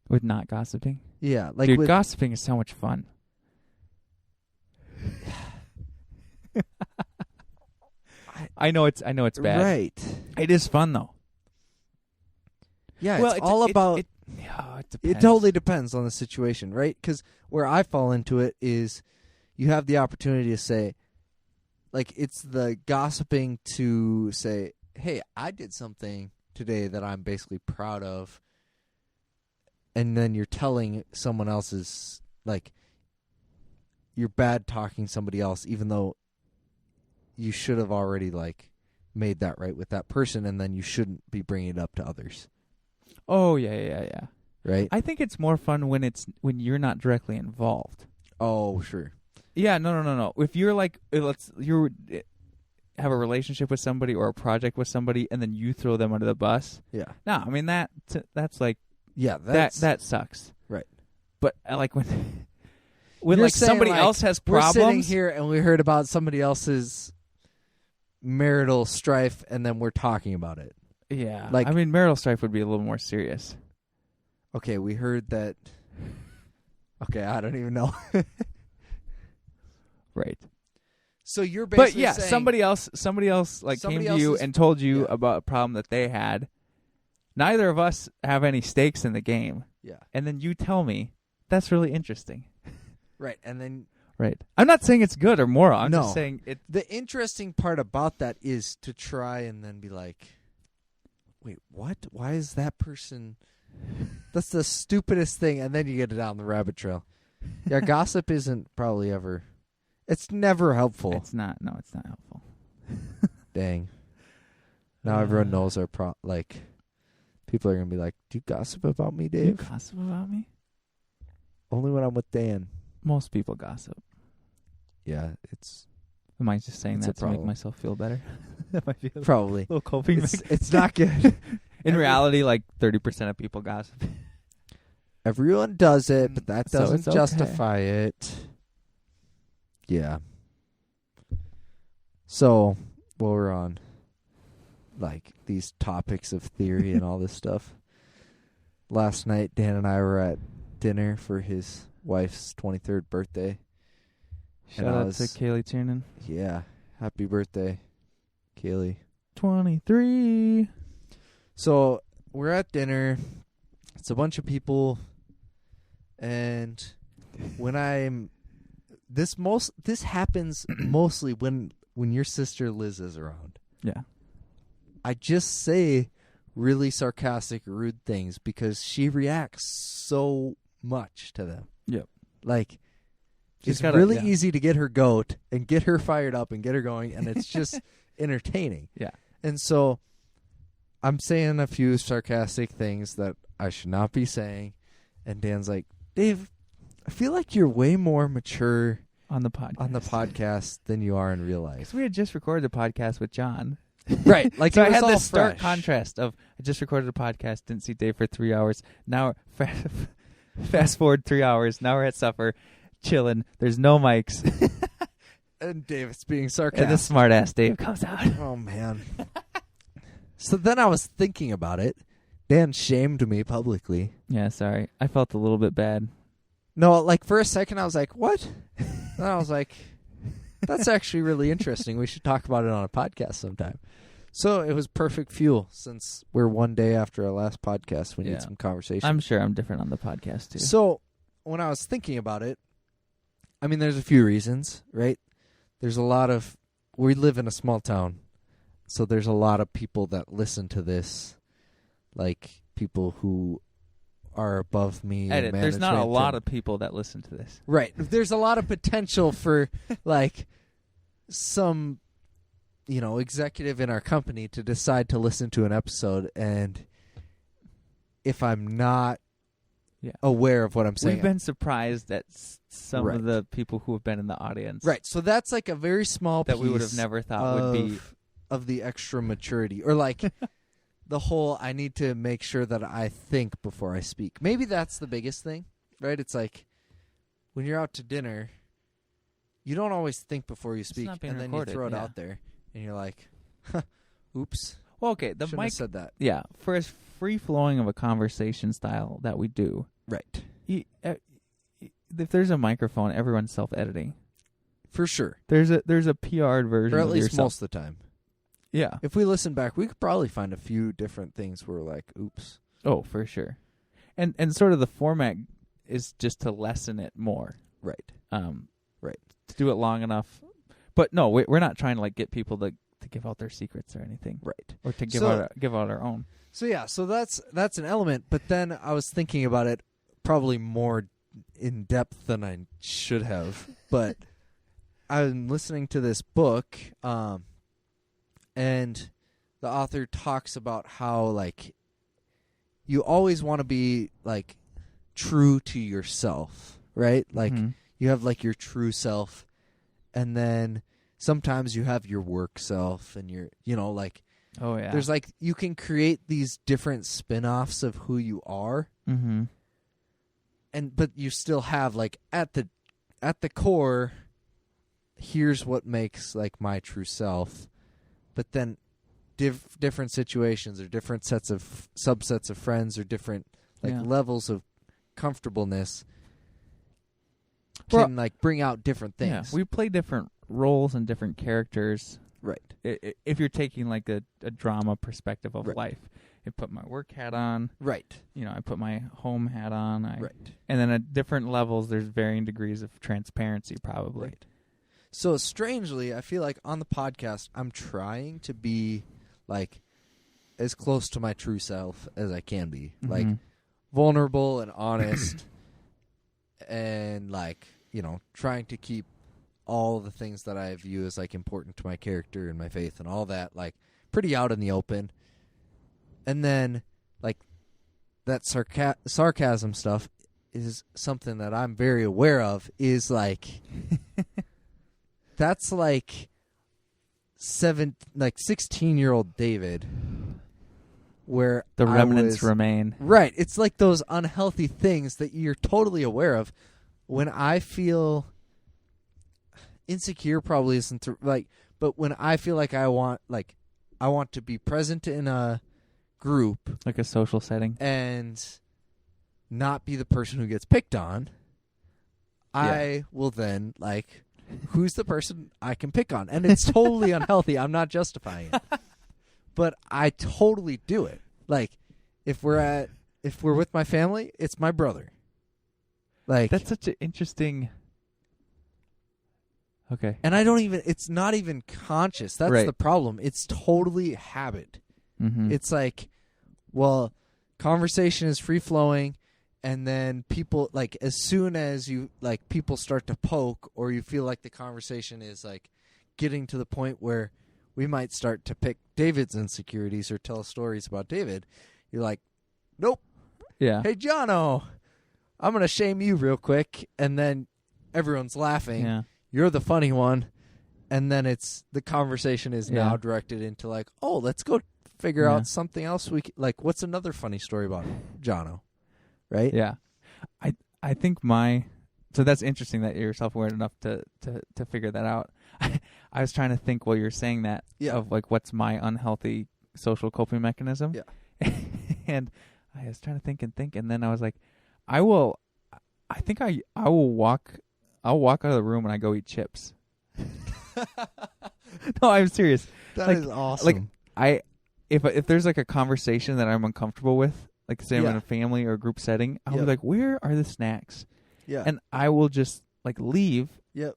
With not gossiping? Yeah, like dude, gossiping is so much fun. I know it's bad. Right. It is fun though. Yeah, it's all about. It depends. It totally depends on the situation, right? Because where I fall into it is, you have the opportunity to say, like, it's the gossiping to say, "Hey, I did something today that I'm basically proud of," and then you're telling someone else's, like, you're bad talking somebody else, even though you should have already like made that right with that person, and then you shouldn't be bringing it up to others. Oh yeah. Right. I think it's more fun when you're not directly involved. Oh sure. Yeah, no. If you're like, you have a relationship with somebody or a project with somebody, and then you throw them under the bus. Yeah. No, I mean that's like, yeah, that sucks. Right. But I like when you're like somebody like, else has problems. We're sitting here and we heard about somebody else's marital strife, and then we're talking about it. Yeah. Like, I mean, marital strife would be a little more serious. Okay, we heard that. Okay, I don't even know. Right. So you're basically But saying, somebody else like came to you and told you about a problem that they had. Neither of us have any stakes in the game. Yeah. And then you tell me, that's really interesting. Right. And then right. I'm not saying it's good or moral. I'm No. just saying it. The interesting part about that is to try and then be like, wait, what? Why is that person? That's the stupidest thing. And then you get it down the rabbit trail. Yeah, gossip isn't probably ever. It's never helpful. It's not. No, it's not helpful. Dang. Now everyone knows our people are going to be like, do you gossip about me, Dave? Do you gossip about me? Only when I'm with Dan. Most people gossip. Yeah, it's... Am I just saying It's that a to make problem. myself feel better? That might be a Probably. little coping It's not good. In reality, like 30% of people gossip. Everyone does it, but that So doesn't it's okay. justify it. Yeah. So, while we're on, like, these topics of theory and all this stuff, last night Dan and I were at dinner for his wife's 23rd birthday. Shout out to Kaylee Tiernan. Yeah. Happy birthday, Kaylee. 23. So, we're at dinner. It's a bunch of people. And when I'm... This happens mostly when your sister Liz is around. Yeah. I just say really sarcastic, rude things because she reacts so much to them. Yep. Like, She's it's really easy to get her goat and get her fired up and get her going, and it's just entertaining. Yeah. And so I'm saying a few sarcastic things that I should not be saying, and Dan's like, Dave, I feel like you're way more mature on the podcast than you are in real life. Because we had just recorded a podcast with John. Right. Like, so it I was had all this stark fresh. contrast of I just recorded a podcast, didn't see Dave for 3 hours. Now, fast forward 3 hours. Now we're at supper, chilling. There's no mics. And David's being sarcastic. And the smart ass Dave comes out. Oh, man. So then I was thinking about it. Dan shamed me publicly. Yeah, sorry. I felt a little bit bad. No, like, for a second I was like, what? And I was like, that's actually really interesting. We should talk about it on a podcast sometime. So it was perfect fuel since we're one day after our last podcast. We need some conversation. I'm sure I'm different on the podcast, too. So when I was thinking about it, I mean, there's a few reasons, right? There's a lot of... We live in a small town, so there's a lot of people that listen to this, like people who are above me. Edit. There's not a lot of people that listen to this. Right. There's a lot of potential for, like, some, executive in our company to decide to listen to an episode, and if I'm not aware of what I'm saying... We've been surprised at some Right. of the people who have been in the audience. Right. So that's, like, a very small that piece we would have never thought would be... of the extra maturity. Or, like... The whole, I need to make sure that I think before I speak. Maybe that's the biggest thing, right? It's like, when you're out to dinner, you don't always think before you speak, and then recorded, you throw it out there, and you're like, oops. Well, okay, the Shouldn't mic have said that. Yeah, for as free-flowing of a conversation style that we do. Right. If there's a microphone, everyone's self-editing. For sure. There's a PR'd version or at of least yourself. most of the time. Yeah. If we listen back, we could probably find a few different things where we're like, oops. Oh, for sure. And sort of the format is just to lessen it more. Right. Right. To do it long enough. But no, we're not trying to like get people to give out their secrets or anything. Right. Or to give out our own. So yeah, so that's an element, but then I was thinking about it probably more in depth than I should have. But I'm listening to this book, and the author talks about how, like, you always want to be, like, true to yourself, right? Like, you have, like, your true self, and then sometimes you have your work self, and your, like... Oh, yeah. There's, like, you can create these different spin-offs of who you are, but you still have, like, at the core, here's what makes, like, my true self. But then different situations or different subsets of friends or different levels of comfortableness can like bring out different things. Yeah, we play different roles and different characters. Right. If you're taking like a drama perspective of right. life, I put my work hat on. Right. I put my home hat on. Right. And then at different levels, there's varying degrees of transparency, probably. Right. So strangely, I feel like on the podcast, I'm trying to be like as close to my true self as I can be, like vulnerable and honest, and like trying to keep all the things that I view as like important to my character and my faith and all that like pretty out in the open. And then like that sarcasm stuff is something that I'm very aware of, is like that's like 16-year-old David, where the remnants remain. Right. It's like those unhealthy things that you're totally aware of. When I feel insecure, probably isn't but when I feel like I want to be present in a group, like a social setting, and not be the person who gets picked on, I will then like, who's the person I can pick on? And it's totally unhealthy. I'm not justifying it, but I totally do it. Like if we're with my family, it's my brother. Like that's such an interesting. Okay. And it's not even conscious. That's the problem. It's totally habit. Mm-hmm. It's like, well, conversation is free flowing, and then people, like, as soon as you, like, people start to poke, or you feel like the conversation is, like, getting to the point where we might start to pick David's insecurities or tell stories about David, you're like, nope. Yeah. Hey, Jono, I'm going to shame you real quick, and then everyone's laughing. Yeah. You're the funny one, and then the conversation is now directed into like, oh, let's go figure out something else. Like, what's another funny story about Jono, right? Yeah, I think so that's interesting that you're self-aware enough to figure that out. I was trying to think while you're saying that of like what's my unhealthy social coping mechanism. Yeah, and I was trying to think, and then I was like, I will walk. I'll walk out of the room and I go eat chips. No, I'm serious. That is awesome. Like if there's like a conversation that I'm uncomfortable with, like say I'm in a family or a group setting, I'll be like, where are the snacks? Yeah. And I will just like leave. Yep.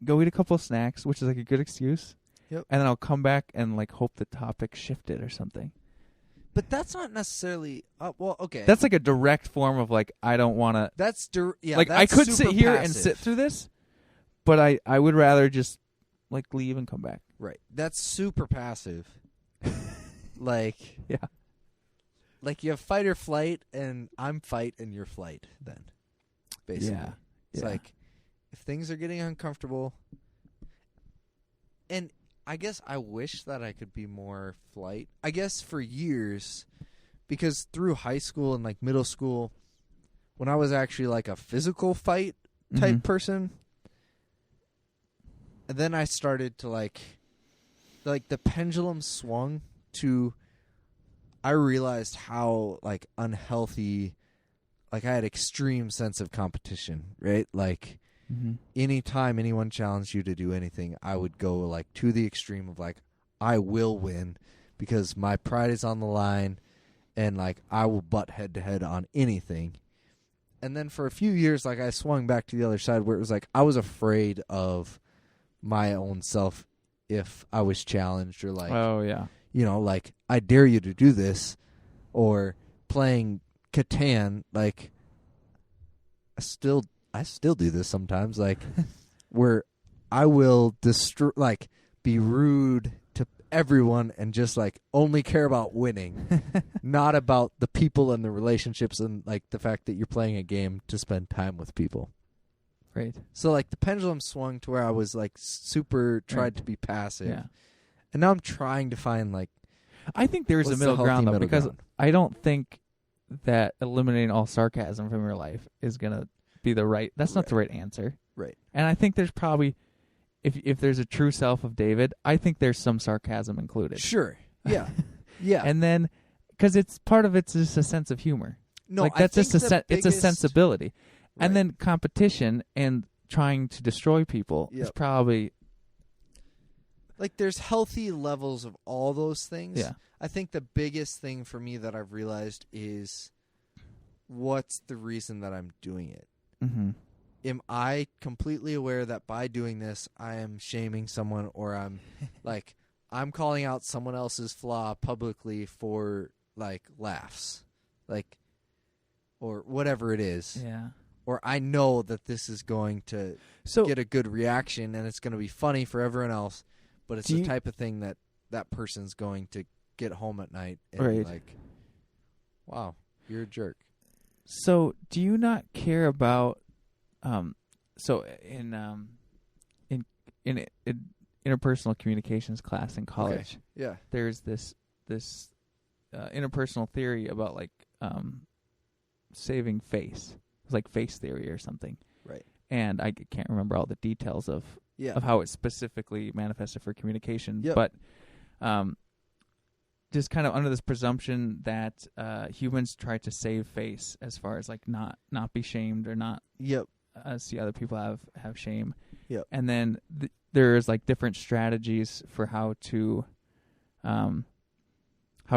Go eat a couple of snacks, which is like a good excuse. Yep. And then I'll come back and like hope the topic shifted or something. But that's not necessarily well, okay. That's like a direct form of like I don't want to. Like I could sit here passive. and sit through this, but I would rather just like leave and come back. Right. That's super passive. Like like you have fight or flight, and I'm fight and you're flight. Then basically, it's like if things are getting uncomfortable, and I guess I wish that I could be more flight. I guess for years, because through high school and like middle school, when I was actually like a physical fight type person, and then I started to like the pendulum swung to, I realized how like unhealthy, like I had extreme sense of competition, right? Like anytime anyone challenged you to do anything, I would go like to the extreme of like, I will win because my pride is on the line, and like I will butt head to head on anything. And then for a few years, like I swung back to the other side where it was like I was afraid of my own self if I was challenged, or like, like I dare you to do this, or playing Catan, like I still do this sometimes, like where I will be rude to everyone and just like only care about winning, not about the people and the relationships and like the fact that you're playing a game to spend time with people. Right. So like the pendulum swung to where I was like super tried to be passive, and now I'm trying to find like, I think there's a middle ground though, because I don't think that eliminating all sarcasm from your life is gonna be that's not the right answer. Right. And I think there's probably, if there's a true self of David, I think there's some sarcasm included. Sure. Yeah. Yeah. And then, because it's part of it's just a sense of humor. No, like that's just it's a sensibility. Right. And then competition and trying to destroy people is probably like there's healthy levels of all those things. Yeah. I think the biggest thing for me that I've realized is what's the reason that I'm doing it? Mm-hmm. Am I completely aware that by doing this, I am shaming someone, or I'm like, I'm calling out someone else's flaw publicly for like laughs, like, or whatever it is. Yeah. Or I know that this is going to get a good reaction and it's going to be funny for everyone else, but it's the type of thing that that person's going to get home at night and be like, wow, you're a jerk. So do you not care about so in interpersonal communications class in college, there's this interpersonal theory about like saving face. It's like face theory or something. Right. And I can't remember all the details of how it specifically manifested for communication. Yep. But just kind of under this presumption that humans try to save face as far as like not be shamed or not see other people have shame. Yep. And then there's like different strategies for how to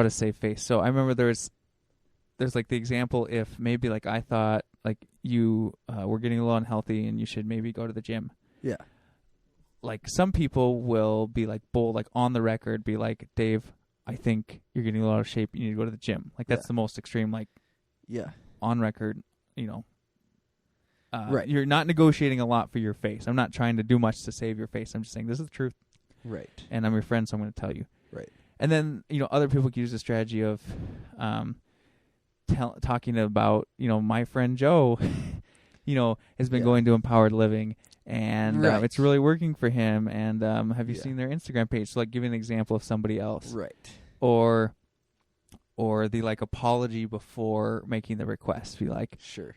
save face. So I remember there's like the example if maybe like I thought like you were getting a little unhealthy and you should maybe go to the gym. Yeah. Like some people will be like bold, like on the record, be like, Dave, I think you're getting a lot of shape. You need to go to the gym. Like that's the most extreme, like on record, you know. Right. You're not negotiating a lot for your face. I'm not trying to do much to save your face. I'm just saying this is the truth. Right. And I'm your friend, so I'm going to tell you. Right. And then, you know, other people can use the strategy of talking about, you know, my friend Joe, you know, has been going to Empowered Living, and it's really working for him. And have you seen their Instagram page? So, like, give an example of somebody else. Right. Or the, like, apology before making the request. Be like, sure.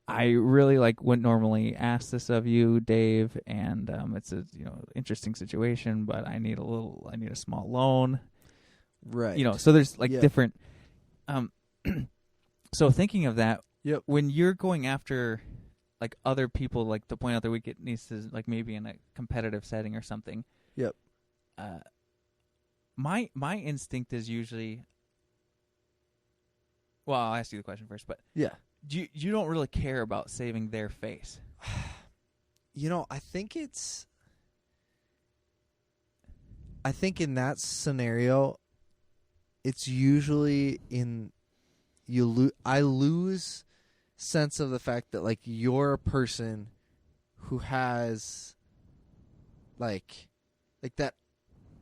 I really wouldn't normally ask this of you, Dave, and it's a interesting situation, but I need a small loan. Right. You know, so there's different so thinking of that, when you're going after like other people, like to point out their weaknesses, like maybe in a competitive setting or something. Yep. My instinct is usually, well, I'll ask you the question first, but you don't really care about saving their face. You know, I think in that scenario, it's usually I lose sense of the fact that like you're a person who has like that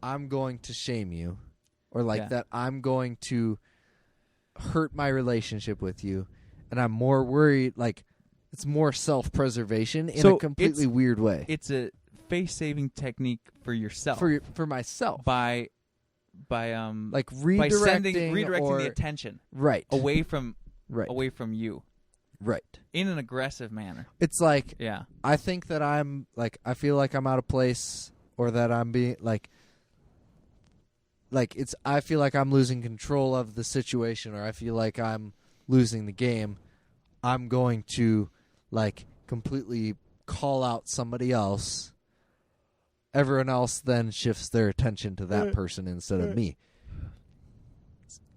I'm going to shame you, or like that I'm going to hurt my relationship with you, and I'm more worried, like it's more self-preservation in a completely weird way. It's a face-saving technique for yourself. For myself. By like redirecting the attention away from you in an aggressive manner. It's like I think that I'm like I feel like I'm out of place, or that I'm being like it's I feel like I'm losing control of the situation, or I feel like I'm losing the game. I'm going to like completely call out somebody else. Everyone else then shifts their attention to that person instead of me.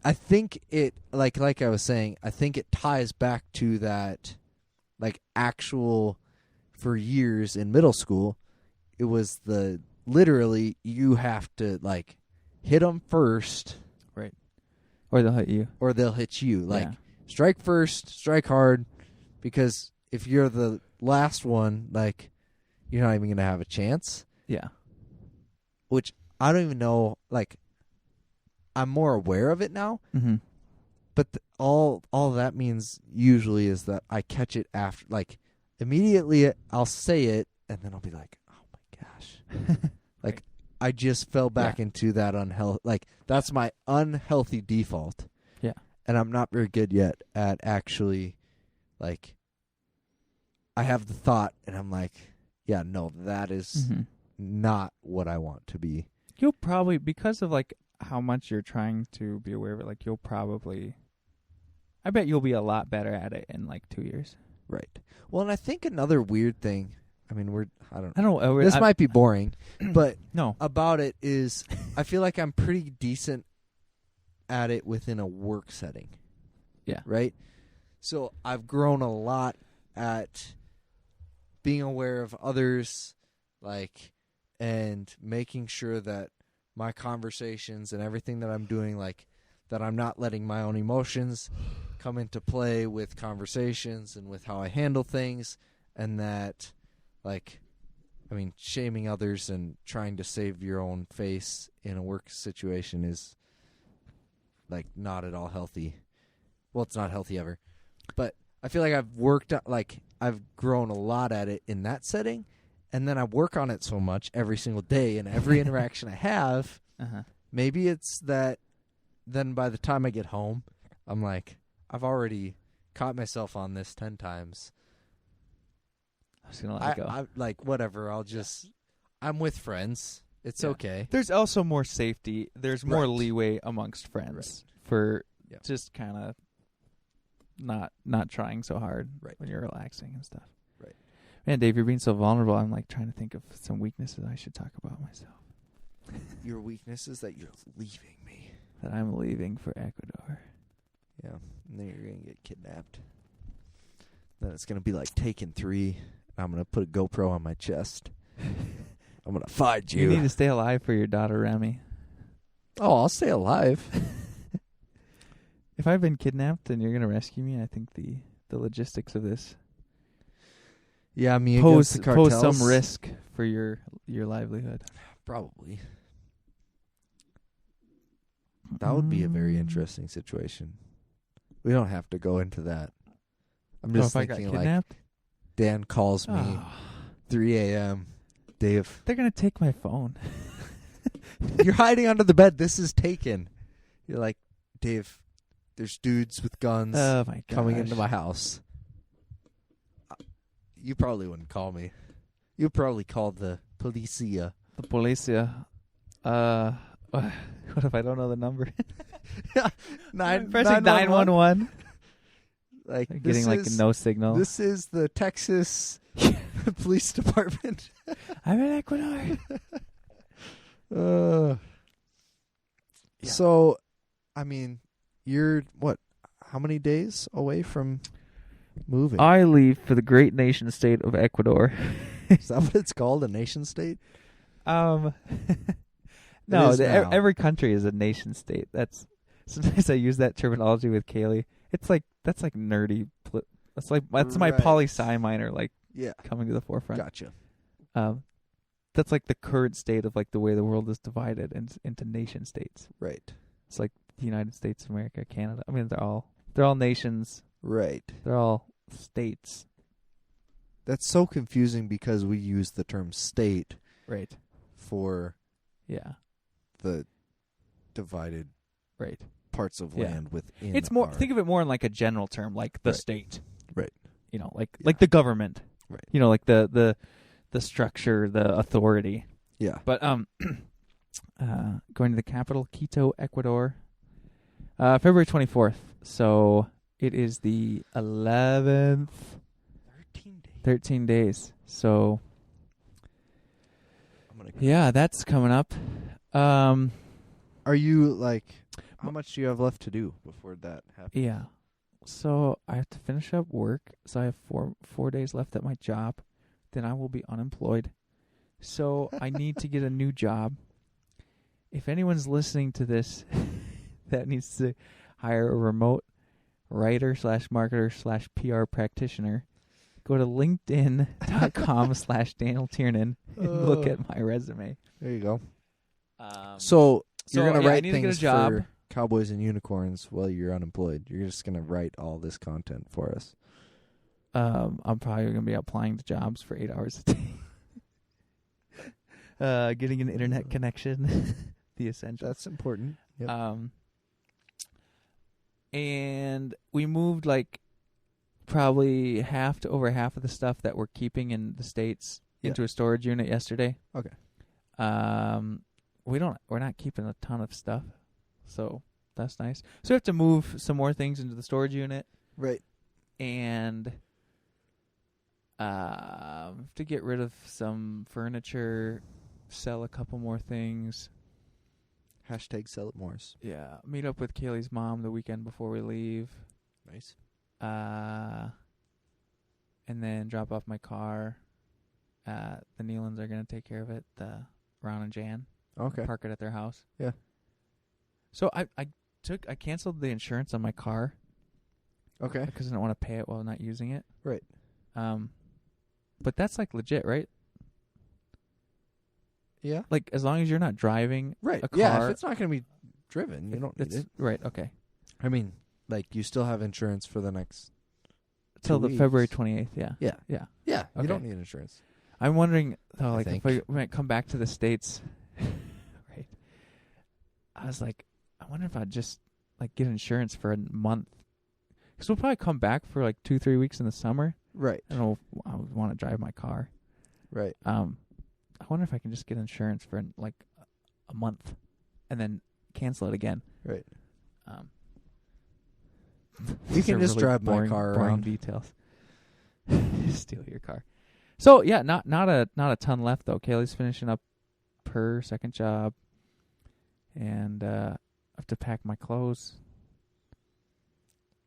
I think it, like I was saying, I think it ties back to that, like, actual, for years in middle school, it was literally, you have to, like, hit them first. Right. Or they'll hit you. Or they'll hit you. Like, strike first, strike hard, because if you're the last one, like, you're not even going to have a chance. Yeah. Which I don't even know, like, I'm more aware of it now. Mm-hmm. But all that means usually is that I catch it after, like, immediately I'll say it, and then I'll be like, oh my gosh. Like, right. I just fell back into that unhealthy, like, that's my unhealthy default. Yeah. And I'm not very good yet at actually, like, I have the thought, and I'm like, yeah, no, that is not what I want to be. You'll probably, because of, like, how much you're trying to be aware of it, like, you'll probably, I bet you'll be a lot better at it in, like, 2 years. Right. Well, and I think another weird thing, I mean, I don't know. This might be boring, but no. About it is I feel like I'm pretty decent at it within a work setting. Yeah. Right? So I've grown a lot at being aware of others, like, and making sure that my conversations and everything that I'm doing, like, that I'm not letting my own emotions come into play with conversations and with how I handle things, and that, like, I mean, shaming others and trying to save your own face in a work situation is, like, not at all healthy. Well, it's not healthy ever. But I feel like I've grown a lot at it in that setting, and then I work on it so much every single day and every interaction I have. Maybe it's that then by the time I get home, I'm like, I've already caught myself on this 10 times. I was going to let it go. I like, whatever, I'm with friends. It's okay. There's also more safety. There's more leeway amongst friends for just kind of not trying so hard when you're relaxing and stuff. Right. Man, Dave, you're being so vulnerable. I'm like trying to think of some weaknesses I should talk about myself. Your weakness is that you're leaving me. That I'm leaving for Ecuador. Yeah. And then you're going to get kidnapped. Then it's going to be like Taken 3. I'm going to put a GoPro on my chest. I'm going to find you. You need to stay alive for your daughter, Remy. Oh, I'll stay alive. If I've been kidnapped and you're going to rescue me, I think the logistics of this pose some risk for your livelihood. Probably. That would be a very interesting situation. We don't have to go into that. I'm just thinking, like, Dan calls me 3 a.m. Dave. They're going to take my phone. You're hiding under the bed. This is taken. You're like, Dave, there's dudes with guns coming into my house. You probably wouldn't call me. You'd probably call the policia. The policia. What if I don't know the number? Pressing 911. Like, getting like no signal. This is the Texas Police Department. I'm in Ecuador. So, I mean, you're what? How many days away from moving? I leave for the great nation state of Ecuador. Is that what it's called? A nation state? No, every country is a nation state. Sometimes I use that terminology with Kaylee. It's like that's like nerdy. That's my poli-sci minor coming to the forefront. Gotcha. That's like the current state of like the way the world is divided into nation states. Right. It's like the United States of America, Canada. I mean, they're all nations. Right. They're all states. That's so confusing because we use the term state. Right. For the divided parts of land within. It's more. Think of it more in like a general term, like the state. Right. You know, like the government. Right. You know, like the structure, the authority. Yeah. But going to the capital, Quito, Ecuador, February 24th. So it is the 11th. 13 days. So. Yeah, that's coming up. Are you like? How much do you have left to do before that happens? Yeah, so I have to finish up work. So I have four days left at my job. Then I will be unemployed. So I need to get a new job. If anyone's listening to this, that needs to hire a remote writer / marketer / PR practitioner. Go to linkedin.com/Daniel Tiernan and look at my resume. There you go. So you're going to write things for Cowboys and Unicorns while you're unemployed. You're just going to write all this content for us. I'm probably going to be applying to jobs for 8 hours a day. Getting an internet connection, the essential. That's important. Yep. And we moved like probably over half of the stuff that we're keeping in the States into a storage unit yesterday. Okay. We're not keeping a ton of stuff, so that's nice. So we have to move some more things into the storage unit. Right. And To get rid of some furniture, sell a couple more things. Hashtag sell it Morris. Yeah, meet up with Kaylee's mom the weekend before we leave. Nice. And then drop off my car. The Nealons are going to take care of it. Ron and Jan. Okay. Park it at their house. Yeah. So I canceled the insurance on my car. Okay. Because I didn't want to pay it while not using it. Right. But that's like legit, right? Yeah. Like as long as you're not driving right. a car. Yeah, if it's not going to be driven, you don't need it. Right, okay. I mean, like you still have insurance for the next till the weeks. February 28th, yeah. Yeah. Yeah. Yeah, Okay. you don't need insurance. I'm wondering though, like think. if I might come back to the States, right? I was like, I wonder if I'd just like get insurance for a month. Because we'll probably come back for like 2-3 weeks in the summer. Right. I don't know if I would want to drive my car. Right. I wonder if I can just get insurance for like a month and then cancel it again. Right. You These can are just really drive boring, my car boring around. details. Steal your car. So yeah, not a ton left though. Kaylee's finishing up her second job, and I have to pack my clothes.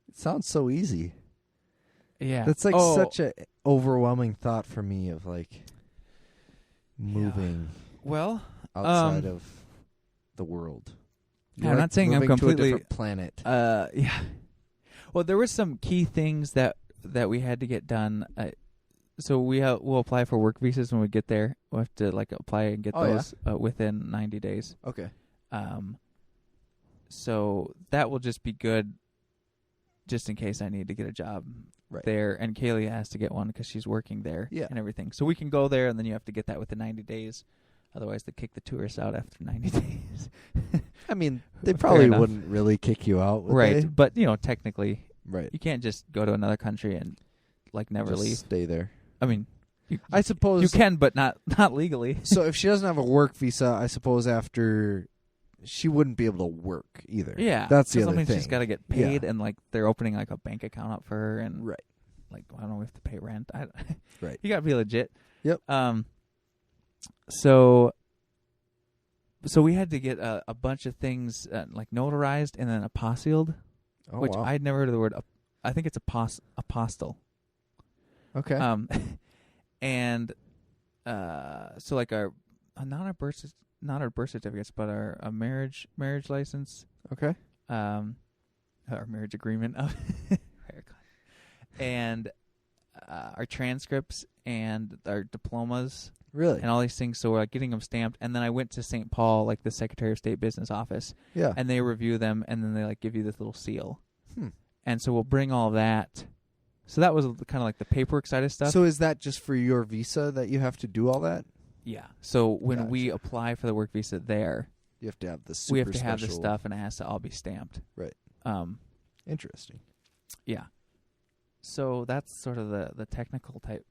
It sounds so easy. Yeah, That's like such a overwhelming thought for me of like moving well outside of the world. Yeah, I'm not saying I'm moving completely to a different planet. Yeah. Well, there were some key things that we had to get done. So we'll apply for work visas when we get there. We'll have to like apply and get those within 90 days. Okay. So that will just be good, just in case I need to get a job there. And Kaylee has to get one because she's working there and everything. So we can go there, and then you have to get that within 90 days. Otherwise, they kick the tourists out after 90 days. I mean, they probably wouldn't really kick you out, would they? But technically, right? You can't just go to another country and like never just leave. Stay there. I mean, I suppose you can, but not legally. So if she doesn't have a work visa, I suppose after she wouldn't be able to work either. Yeah, that's the other thing. She's got to get paid, and like they're opening like a bank account up for her, and like I don't know, we have to pay rent. Right. You got to be legit. Yep. So we had to get a bunch of things like notarized and then apostilled, which I'd never heard of the word. I think it's apostille. Okay. And so like not our birth certificates, but our marriage license. Okay. Our marriage agreement, and our transcripts and our diplomas. Really? And all these things, so we're like getting them stamped, and then I went to St. Paul, like the Secretary of State business office. Yeah. And they review them, and then they like give you this little seal. And so we'll bring all that. So that was kind of like the paperwork side of stuff. So is that just for your visa that you have to do all that? Yeah. So when we apply for the work visa there, you have to have the we have to have the stuff, and it has to all be stamped. Right. Interesting. Yeah. So that's sort of the technical type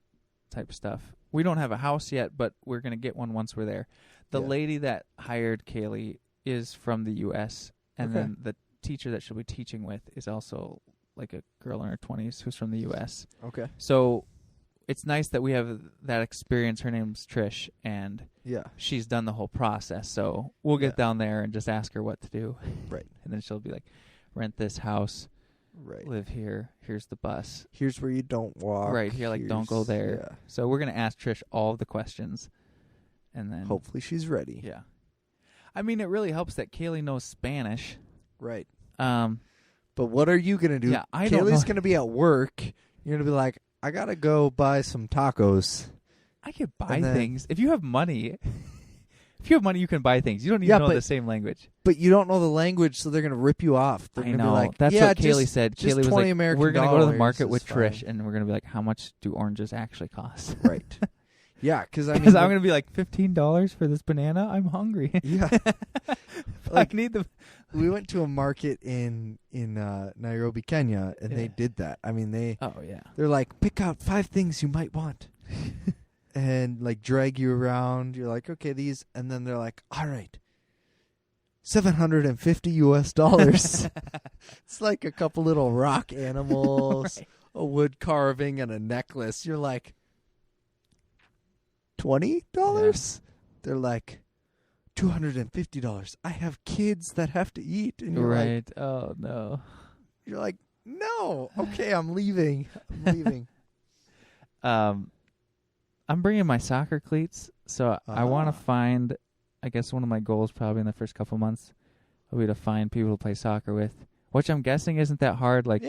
stuff. We don't have a house yet, but we're going to get one once we're there. The lady that hired Kaylee is from the U.S., and then the teacher that she'll be teaching with is also like a girl in her 20s who's from the U.S. Okay. So it's nice that we have that experience. Her name's Trish, and she's done the whole process. So we'll get down there and just ask her what to do. Right. And then she'll be like, rent this house. Right. Live here. Here's the bus. Here's where you don't walk. Right here, like don't go there. Yeah. So we're gonna ask Trish all of the questions, and then hopefully she's ready. Yeah. I mean, it really helps that Kaylee knows Spanish. Right. But what are you gonna do? Yeah, I don't know. Kaylee's gonna be at work. You're gonna be like, I gotta go buy some tacos. I could buy things if you have money. If you have money, you can buy things. You don't even know the same language. But you don't know the language, so they're going to rip you off. They're going to be like, that's what Kaylee said. Just Kaylee was like, American we're going to go to the market with fine. Trish, and we're going to be like, how much do oranges actually cost? Right. Yeah, because I'm going to be like, $15 for this banana? I'm hungry. Yeah. I need the... We went to a market in Nairobi, Kenya, and they did that. I mean, they're like, pick out 5 things you might want. And like drag you around. You're like, okay, these, and then they're like, all right, $750. It's like a couple little rock animals, a wood carving, and a necklace. You're like, $20? They're like $250. I have kids that have to eat. And you're right. Oh, no. You're like, no. Okay, I'm leaving. I'm bringing my soccer cleats, so I want to find, I guess one of my goals probably in the first couple months will be to find people to play soccer with, which I'm guessing isn't that hard, like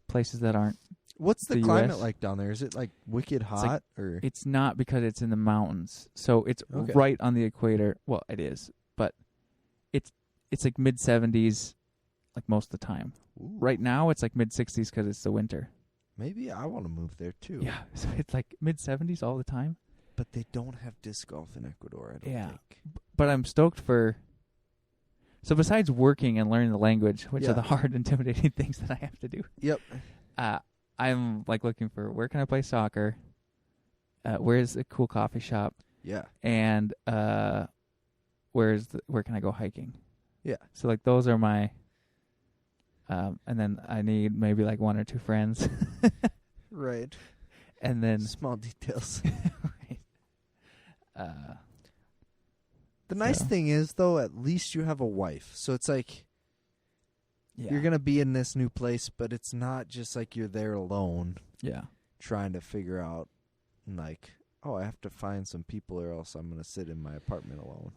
places that aren't. What's the climate like down there? Is it like wicked hot? Or it's not, because it's in the mountains, so it's right on the equator. Well, it is, but it's like mid-70s like most of the time. Ooh. Right now it's like mid-60s because it's the winter. Maybe I want to move there too. Yeah, so it's like mid-70s all the time. But they don't have disc golf in Ecuador, I don't think. But I'm stoked for... So besides working and learning the language, which are the hard, intimidating things that I have to do. Yep. I'm like looking for, where can I play soccer? Where's a cool coffee shop? Yeah. And where can I go hiking? Yeah. So like those are my... and then I need maybe like one or two friends. Right. And then... Small details. Right. The nice thing is, though, at least you have a wife. So it's like... Yeah. You're going to be in this new place, but it's not just like you're there alone. Yeah. Trying to figure out, like, I have to find some people or else I'm going to sit in my apartment alone.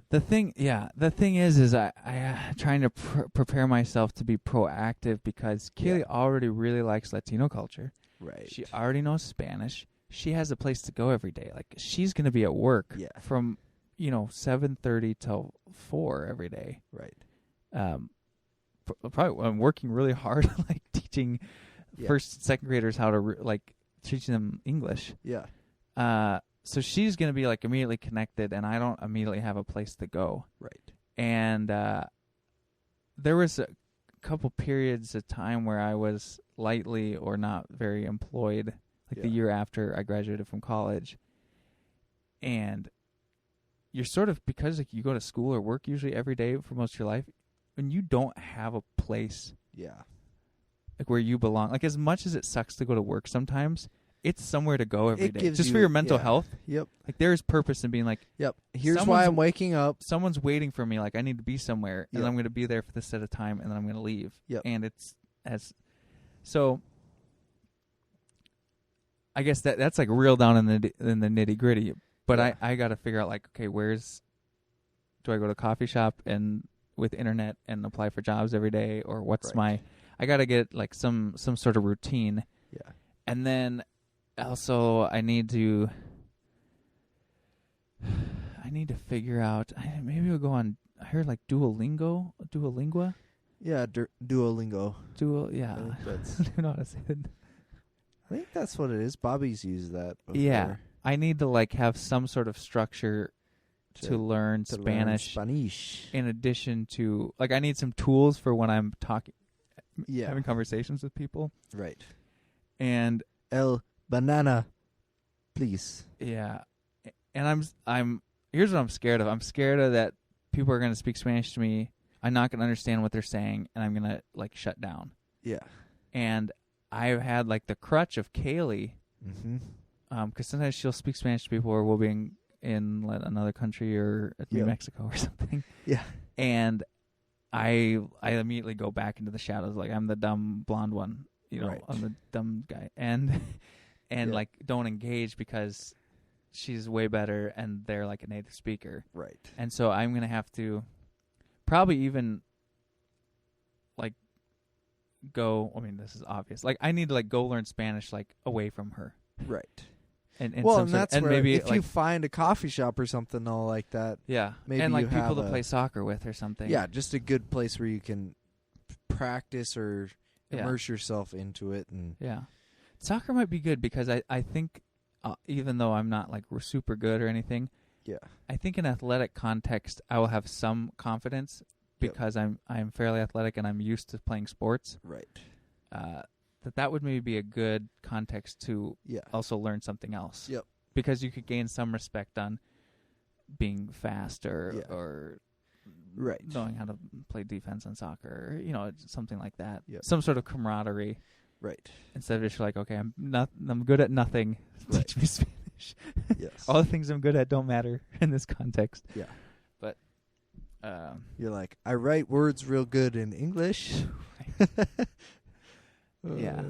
The thing is I trying to prepare myself to be proactive, because Kaylee already really likes Latino culture. Right. She already knows Spanish. She has a place to go every day. Like, she's going to be at work from, 7:30 till 4 every day. Right. Probably I'm working really hard, like teaching first and second graders how to teaching them English. Yeah. So she's going to be like immediately connected, and I don't immediately have a place to go. Right. And there was a couple periods of time where I was lightly or not very employed, like the year after I graduated from college. And you're sort of, because like you go to school or work usually every day for most of your life, and you don't have a place like where you belong. Like, as much as it sucks to go to work sometimes, it's somewhere to go every day. Just for your mental health. Yep. Like, there's purpose in being like, here's why I'm waking up. Someone's waiting for me. Like, I need to be somewhere, and I'm going to be there for this set of time, and then I'm going to leave. Yep. And so I guess that's like real down in the nitty gritty. But I got to figure out, like, okay, do I go to a coffee shop and with internet and apply for jobs every day, or what's I got to get like some sort of routine. Yeah. And then also I need to figure out, maybe we'll go on, I heard like Duolingua. Yeah, Duolingo. Yeah. I don't know how to say it. I think that's what it is. Bobby's used that before. Yeah. I need to like have some sort of structure to learn Spanish. In addition to, like, I need some tools for when I'm talking, having conversations with people. Right. And El banana, please. Yeah. And I'm here's what I'm scared of. I'm scared of that people are going to speak Spanish to me. I'm not going to understand what they're saying, and I'm going to like shut down. Yeah. And I've had like the crutch of Kaylee. Mm-hmm. Because sometimes she'll speak Spanish to people, or we'll be in another country or New Mexico or something. Yeah. And I immediately go back into the shadows, like I'm the dumb blonde one, I'm the dumb guy, and like don't engage because she's way better and they're like a native speaker. Right. And so I'm gonna have to probably even like go. I mean, this is obvious. Like I need to like go learn Spanish like away from her. Right. And that's where maybe if you find a coffee shop or something all like that. Yeah. Maybe and like you people to play soccer with or something. Yeah, just a good place where you can practice or immerse yourself into it. And soccer might be good because I think even though I'm not like super good or anything, I think in athletic context I will have some confidence because I'm fairly athletic and I'm used to playing sports. Right. That would maybe be a good context to also learn something else. Yep. Because you could gain some respect on being fast or knowing how to play defense on soccer, or, something like that. Yep. Some sort of camaraderie. Right. Instead of just like, okay, I'm good at nothing. Teach me Spanish. English. Yes. All the things I'm good at don't matter in this context. Yeah. But you're like, I write words real good in English. Yeah.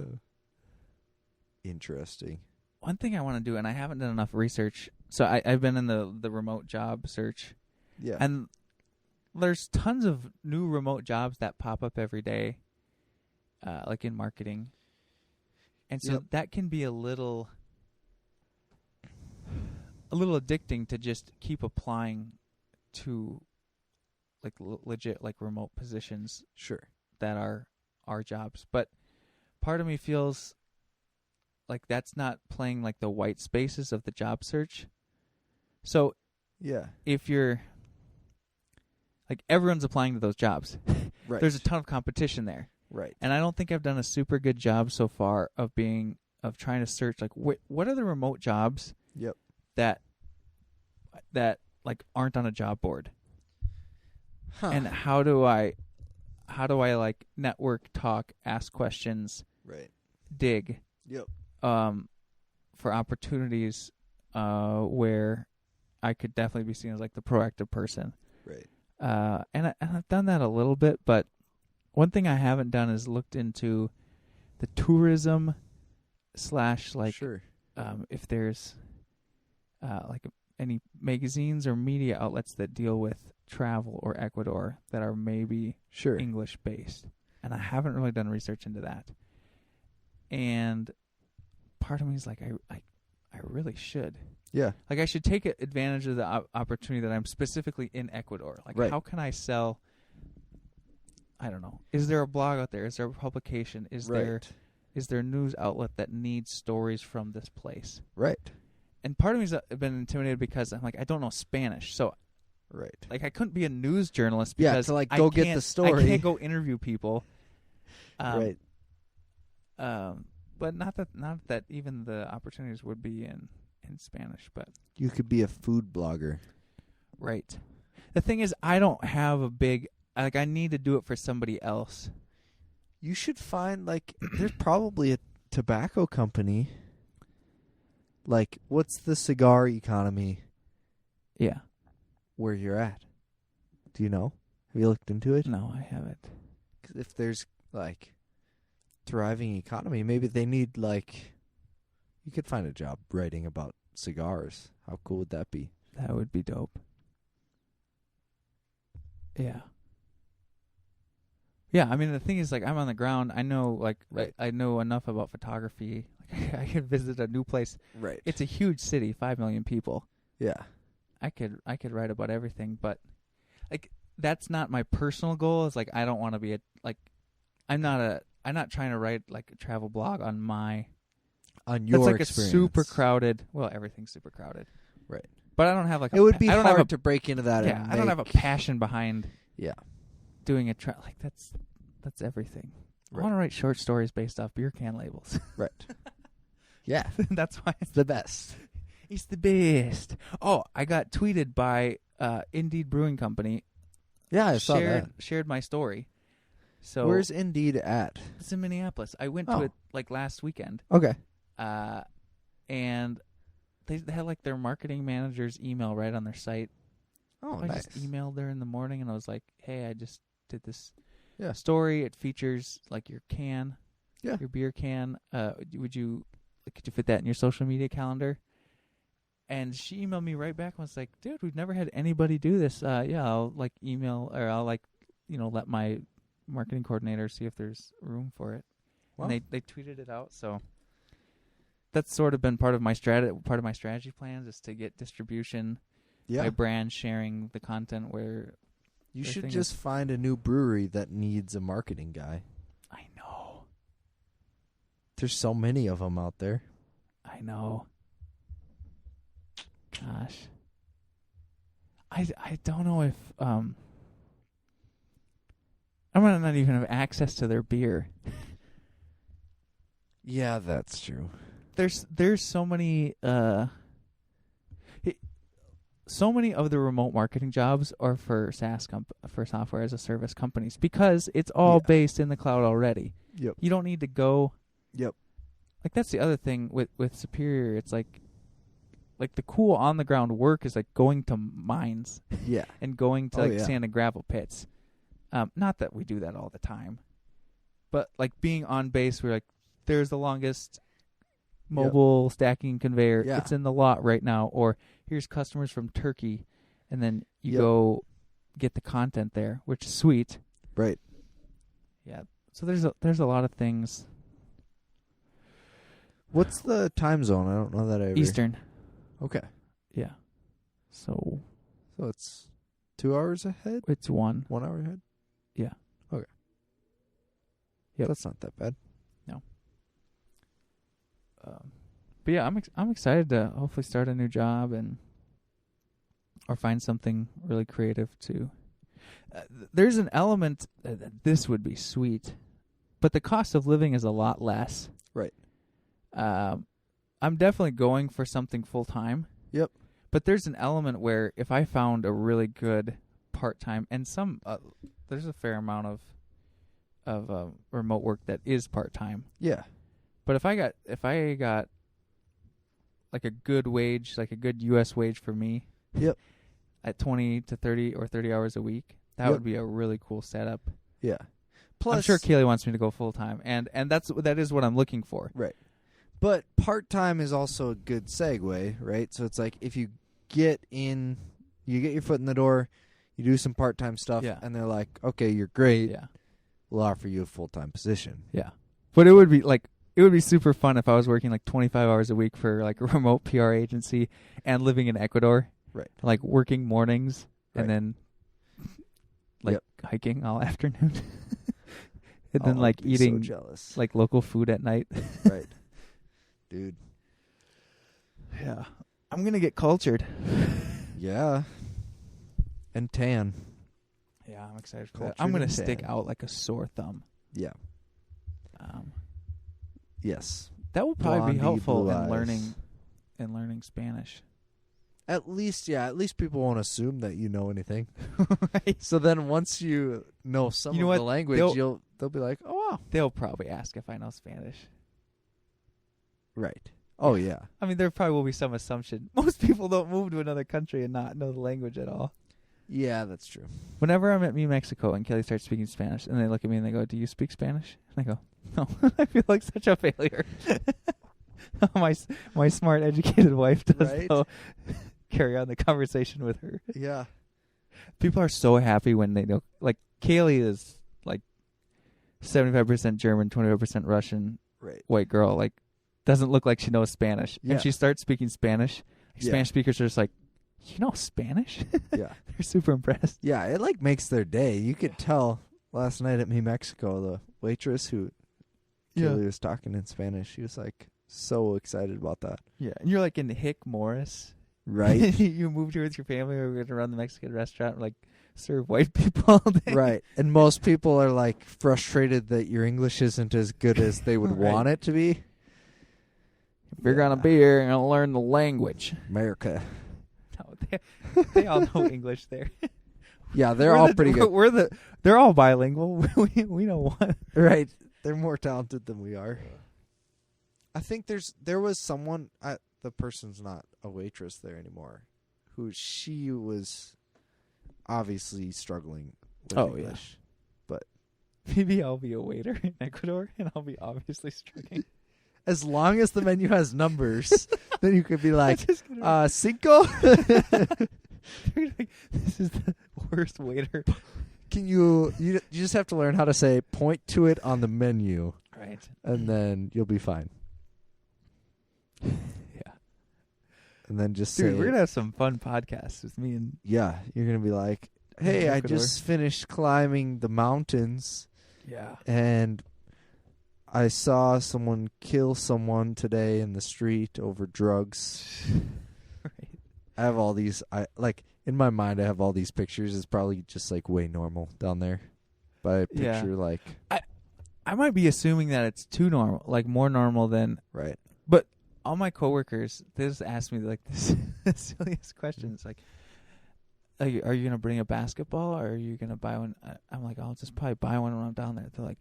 Interesting. One thing I want to do, and I haven't done enough research, so I've been in the remote job search. Yeah. And there's tons of new remote jobs that pop up every day, like in marketing. And so that can be a little addicting to just keep applying to like legit like remote positions. Sure. That are our jobs. But part of me feels like that's not playing like the white spaces of the job search. So if you're like everyone's applying to those jobs. Right. There's a ton of competition there. Right. And I don't think I've done a super good job so far of trying to search like what are the remote jobs that like aren't on a job board. And how do I like network, talk, ask questions, dig for opportunities where I could definitely be seen as like the proactive person. Right. And I've done that a little bit, but one thing I haven't done is looked into the tourism / like if there's like any magazines or media outlets that deal with travel or Ecuador that are maybe English based. And I haven't really done research into that. And part of me is like, I really should. Yeah. Like I should take advantage of the opportunity that I'm specifically in Ecuador. Like how can I sell? I don't know. Is there a blog out there? Is there a publication? Is there a news outlet that needs stories from this place? Right. And part of me's been intimidated because I'm like, I don't know Spanish. So like I couldn't be a news journalist because to like go get the story. I can't go interview people. Right. But not that even the opportunities would be in Spanish, but you could be a food blogger. Right. The thing is, I don't have a big like. I need to do it for somebody else. You should find like there's probably a tobacco company. Like, what's the cigar economy? Yeah. Where you're at? Do you know? Have you looked into it? No, I haven't. 'Cause if there's like thriving economy, maybe they need like. You could find a job writing about cigars. How cool would that be? That would be dope. Yeah. Yeah, I mean the thing is like I'm on the ground. I know like I know enough about photography. Like I could visit a new place. Right. It's a huge city, 5 million people. Yeah. I could write about everything, but like that's not my personal goal. It's like I don't want to be I'm not trying to write like a travel blog on your it's like experience. A super crowded. Well, everything's super crowded. Right. But I don't have like it would be hard to break into that. Yeah, I don't have a passion behind. Yeah. Doing a like that's everything. Right. I want to write short stories based off beer can labels. Right. Yeah. That's why it's the best. It's the best. Oh, I got tweeted by Indeed Brewing Company. Yeah, I saw that. Shared my story. So where's Indeed at? It's in Minneapolis. I went to it like last weekend. Okay. And they had like their marketing manager's email right on their site. Oh, I nice. just emailed her in the morning and I was like, "Hey, I just did this story. It features like your can, your beer can. Could you fit that in your social media calendar?" And she emailed me right back and was like, "Dude, we've never had anybody do this. I'll like email or I'll like let my marketing coordinator see if there's room for it." Wow. And they tweeted it out. So that's sort of been part of my strategy plans is to get distribution. Yeah. By brand sharing the content where you should just find a new brewery that needs a marketing guy. I know. There's so many of them out there. I know. Gosh. I don't know if I might not even have access to their beer. Yeah, that's true. There's so many so many of the remote marketing jobs are for SaaS for software as a service companies because it's all based in the cloud already. Yep. You don't need to go. Yep. Like that's the other thing with Superior. It's like like the cool on the ground work is like going to mines. Yeah. And going to sand and gravel pits. Not that we do that all the time, but like being on base, we're like, there's the longest mobile stacking conveyor. Yeah. It's in the lot right now. Or here's customers from Turkey, and then you go get the content there, which is sweet. Right. Yeah. So there's a lot of things. What's the time zone? I don't know that I ever... Eastern. Okay. Yeah. So it's 2 hours ahead? It's 1. 1 hour ahead? Yeah. Okay. Yep. That's not that bad. No. But yeah, I'm excited to hopefully start a new job or find something really creative to. There's an element that this would be sweet, but the cost of living is a lot less. Right. I'm definitely going for something full time. Yep. But there's an element where if I found a really good part time and there's a fair amount of remote work that is part time. Yeah. But if I got like a good wage, like a good U.S. wage for me. Yep. At 20 to 30 or 30 hours a week, that would be a really cool setup. Yeah. Plus, I'm sure Kaylee wants me to go full time, and that is what I'm looking for. Right. But part time is also a good segue, right? So it's like if you get your foot in the door, you do some part time stuff, and they're like, okay, you're great. Yeah. We'll offer you a full time position. Yeah. But it would be super fun if I was working like 25 hours a week for like a remote PR agency and living in Ecuador. Right. Like working mornings and then hiking all afternoon. And then like eating like local food at night. Right. Dude. Yeah. I'm going to get cultured. Yeah. And tan. Yeah, I'm excited for that. I'm going to stick out like a sore thumb. Yeah. Yes. That will probably be helpful blue in eyes. learning Spanish. At least people won't assume that you know anything. Right. So then once you know some of the language, they'll be like, oh, wow. They'll probably ask if I know Spanish. Right. Oh, yeah. I mean, there probably will be some assumption. Most people don't move to another country and not know the language at all. Yeah, that's true. Whenever I'm at Mexico and Kelly starts speaking Spanish, and they look at me and they go, "Do you speak Spanish?" And I go, "No." I feel like such a failure. my smart, educated wife does though carry on the conversation with her. Yeah. People are so happy when they know. Like Kaylee is like 75% German, 25% Russian. Right. White girl, like doesn't look like she knows Spanish, and she starts speaking Spanish. Spanish speakers are just like, "You know Spanish?" Yeah. They're super impressed. Yeah, it like makes their day. You could tell last night at Mexico, the waitress who Kaylee was talking in Spanish, she was like so excited about that. Yeah, and you're like in Hick Morris. Right. You moved here with your family, or we're going to run the Mexican restaurant and like serve white people all day. Right. And most people are like frustrated that your English isn't as good as they would want it to be. If you're going to be here, you're going to learn the language. America. No, they all know English there. Yeah, they're all pretty good. They're all bilingual. We know one. Right. They're more talented than we are. I think there was someone, the person's not a waitress there anymore, who she was obviously struggling with English. But maybe I'll be a waiter in Ecuador, and I'll be obviously struggling. As long as the menu has numbers, then you could be like, cinco? Like, this is the worst waiter. Can you just have to learn how to say, point to it on the menu. Right. And then you'll be fine. Yeah. And then just Dude, say, we're going to have some fun podcasts with me and... Yeah, you're going to be like, hey, I just finished climbing the mountains. Yeah. And I saw someone kill someone today in the street over drugs. Right. I have all these, in my mind, I have all these pictures. It's probably just like way normal down there. But I picture like... I might be assuming that it's too normal, like more normal than... Right. But all my coworkers, they just ask me like this the silliest question. It's like, are you going to bring a basketball, or are you going to buy one? I'm like, I'll just probably buy one when I'm down there. They're like,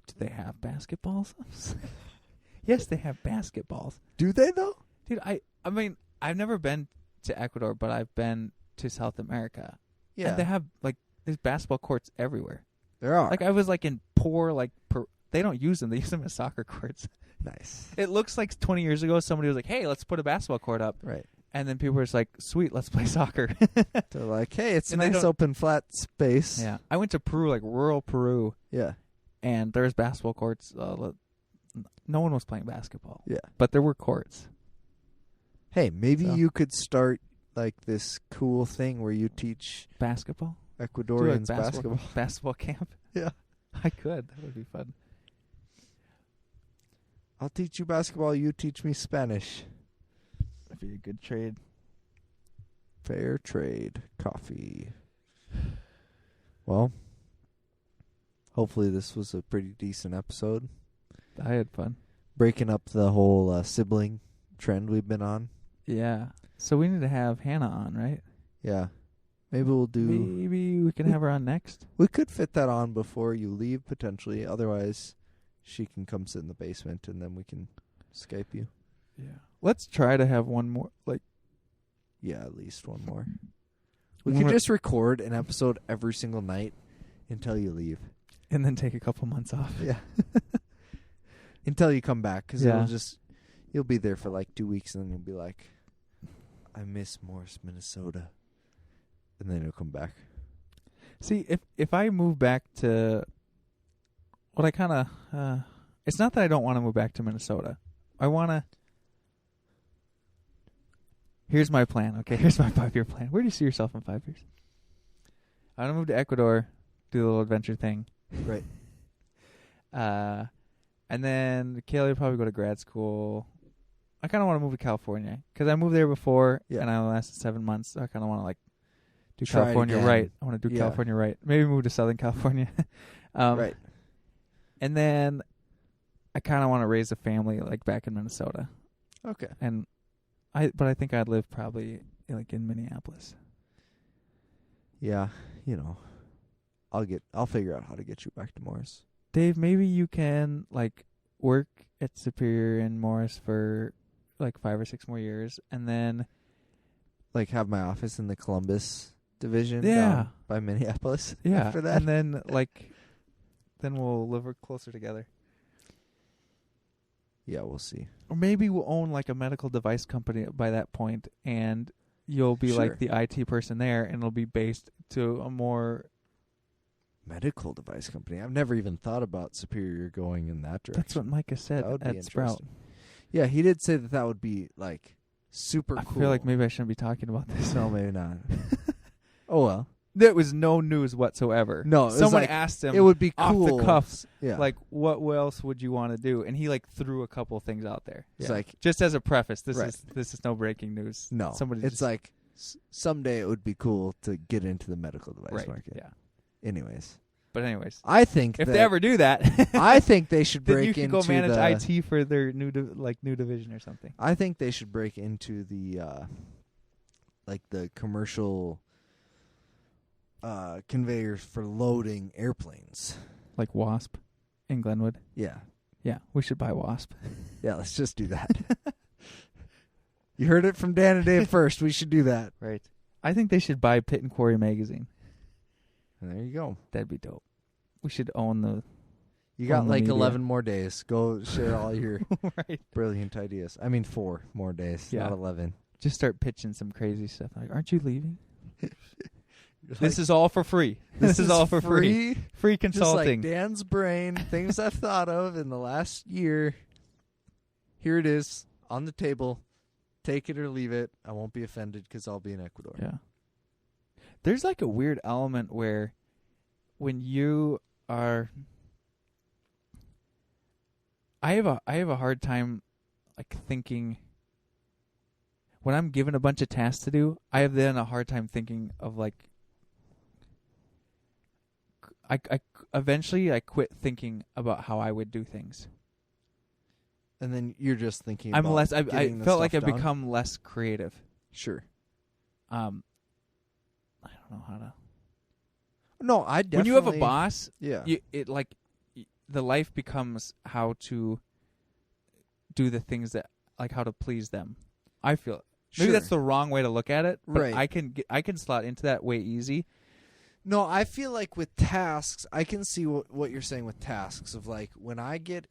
do they have basketballs? Yes, they have basketballs. Do they, though? Dude, I mean, I've never been to Ecuador, but I've been to South America. Yeah. And they have, like, there's basketball courts everywhere. There are. Like, I was, like, in poor, like, they don't use them. They use them as soccer courts. Nice. It looks like 20 years ago somebody was like, hey, let's put a basketball court up. Right. And then people were just like, sweet, let's play soccer. They're like, hey, it's a And nice open flat space. Yeah. I went to Peru, like rural Peru. Yeah. And there's basketball courts. No one was playing basketball. Yeah. But there were courts. Hey, maybe you could start like this cool thing where you teach basketball? Ecuadorians basketball. Basketball camp? Yeah. I could. That would be fun. I'll teach you basketball, you teach me Spanish. That'd be a good trade. Fair trade. Coffee. Well, hopefully this was a pretty decent episode. I had fun. Breaking up the whole sibling trend we've been on. Yeah. So we need to have Hannah on, right? Yeah. Maybe we'll do... Maybe we can have her on next. We could fit that on before you leave, potentially. Otherwise, she can come sit in the basement, and then we can Skype you. Yeah. Let's try to have one more, like... Yeah, at least one more. We could just record an episode every single night until you leave. And then take a couple months off. Yeah. Until you come back, because you'll be there for like 2 weeks, and then you'll be like, I miss Morris, Minnesota. And then you'll come back. See, if I move back to... What I kind of... it's not that I don't want to move back to Minnesota. I want to... Here's my plan, okay? Here's my 5-year plan. Where do you see yourself in 5 years? I want to move to Ecuador, do the little adventure thing. Right. And then Kaylee will probably go to grad school. I kind of want to move to California because I moved there before, and I lasted 7 months. So I kind of want to, like, do California right. I want to do California right. Maybe move to Southern California. Right. And then I kind of want to raise a family, like, back in Minnesota. Okay. But I think I'd live probably, like, in Minneapolis. Yeah, I'll figure out how to get you back to Morris. Dave, maybe you can, like, work at Superior and Morris for, like, 5 or 6 more years, and then... Like, have my office in the Columbus division down by Minneapolis after that? And then, like, then we'll live closer together. Yeah, we'll see. Or maybe we'll own, like, a medical device company by that point, and you'll be, like, the IT person there, and it'll be based to a more... Medical device company? I've never even thought about Superior going in that direction. That's what Micah said at Sprout. Yeah, he did say that would be, like, super cool. I feel like maybe I shouldn't be talking about this. No, maybe not. Oh, well. There was no news whatsoever. No, someone asked him. It would be off cool. the cuffs. Yeah. Like, what else would you want to do? And he, like, threw a couple things out there. It's like, just as a preface, this is no breaking news. No, it's like someday it would be cool to get into the medical device market. Yeah. Anyways, I think if they ever do that, I think they should break into then you could go manage IT for their new division or something. I think they should break into the like the commercial conveyors for loading airplanes, like Wasp in Glenwood. Yeah, we should buy Wasp. Yeah, let's just do that. You heard it from Dan and Dave first. We should do that. Right. I think they should buy Pit and Quarry magazine. And there you go. That'd be dope. We should own the... You got like 11 more days. Go share all your brilliant ideas. I mean 4 more days, not 11. Just start pitching some crazy stuff. Like, aren't you leaving? This is all for free. This is all for free. Free consulting. Just like Dan's brain, things I've thought of in the last year. Here it is on the table. Take it or leave it. I won't be offended because I'll be in Ecuador. Yeah. There's like a weird element where when you are... I have a hard time like thinking... When I'm given a bunch of tasks to do, I have then a hard time thinking of like... I eventually I quit thinking about how I would do things. And then you're just thinking I felt like I've done. become less creative. Sure. I don't know how to... No, I definitely... When you have a boss, the life becomes how to do the things that, like how to please them. I feel Maybe that's the wrong way to look at it, but Right. I can slot into that way easy. No, I feel like with tasks, I can see what you're saying with tasks of like when I get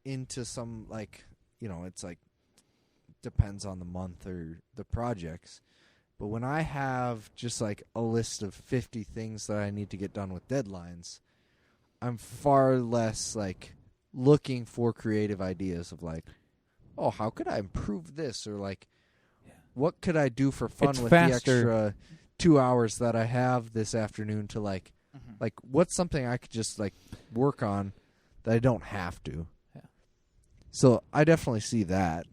into some like, it's like depends on the month or the projects. But when I have just like a list of 50 things that I need to get done with deadlines, I'm far less like looking for creative ideas of like, oh, how could I improve this? Or like, what could I do for fun with faster. the extra 2 hours that I have this afternoon to like, like what's something I could just like work on that I don't have to. Yeah. So I definitely see that.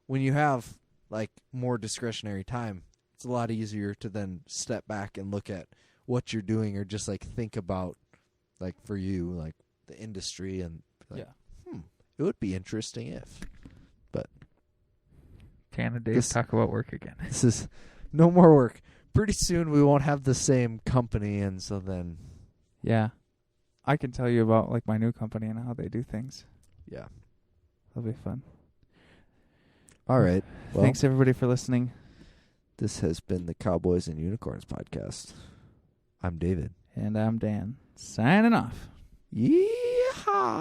When you have like more discretionary time, it's a lot easier to then step back and look at what you're doing or just like think about like for you, like the industry and like, it would be interesting if. But Tan and Dave talk about work again. This is no more work. Pretty soon we won't have the same company, and so then... Yeah. I can tell you about like my new company and how they do things. Yeah. That'll be fun. All right. Well, thanks everybody for listening. This has been the Cowboys and Unicorns podcast. I'm David. And I'm Dan. Signing off. Yeehaw!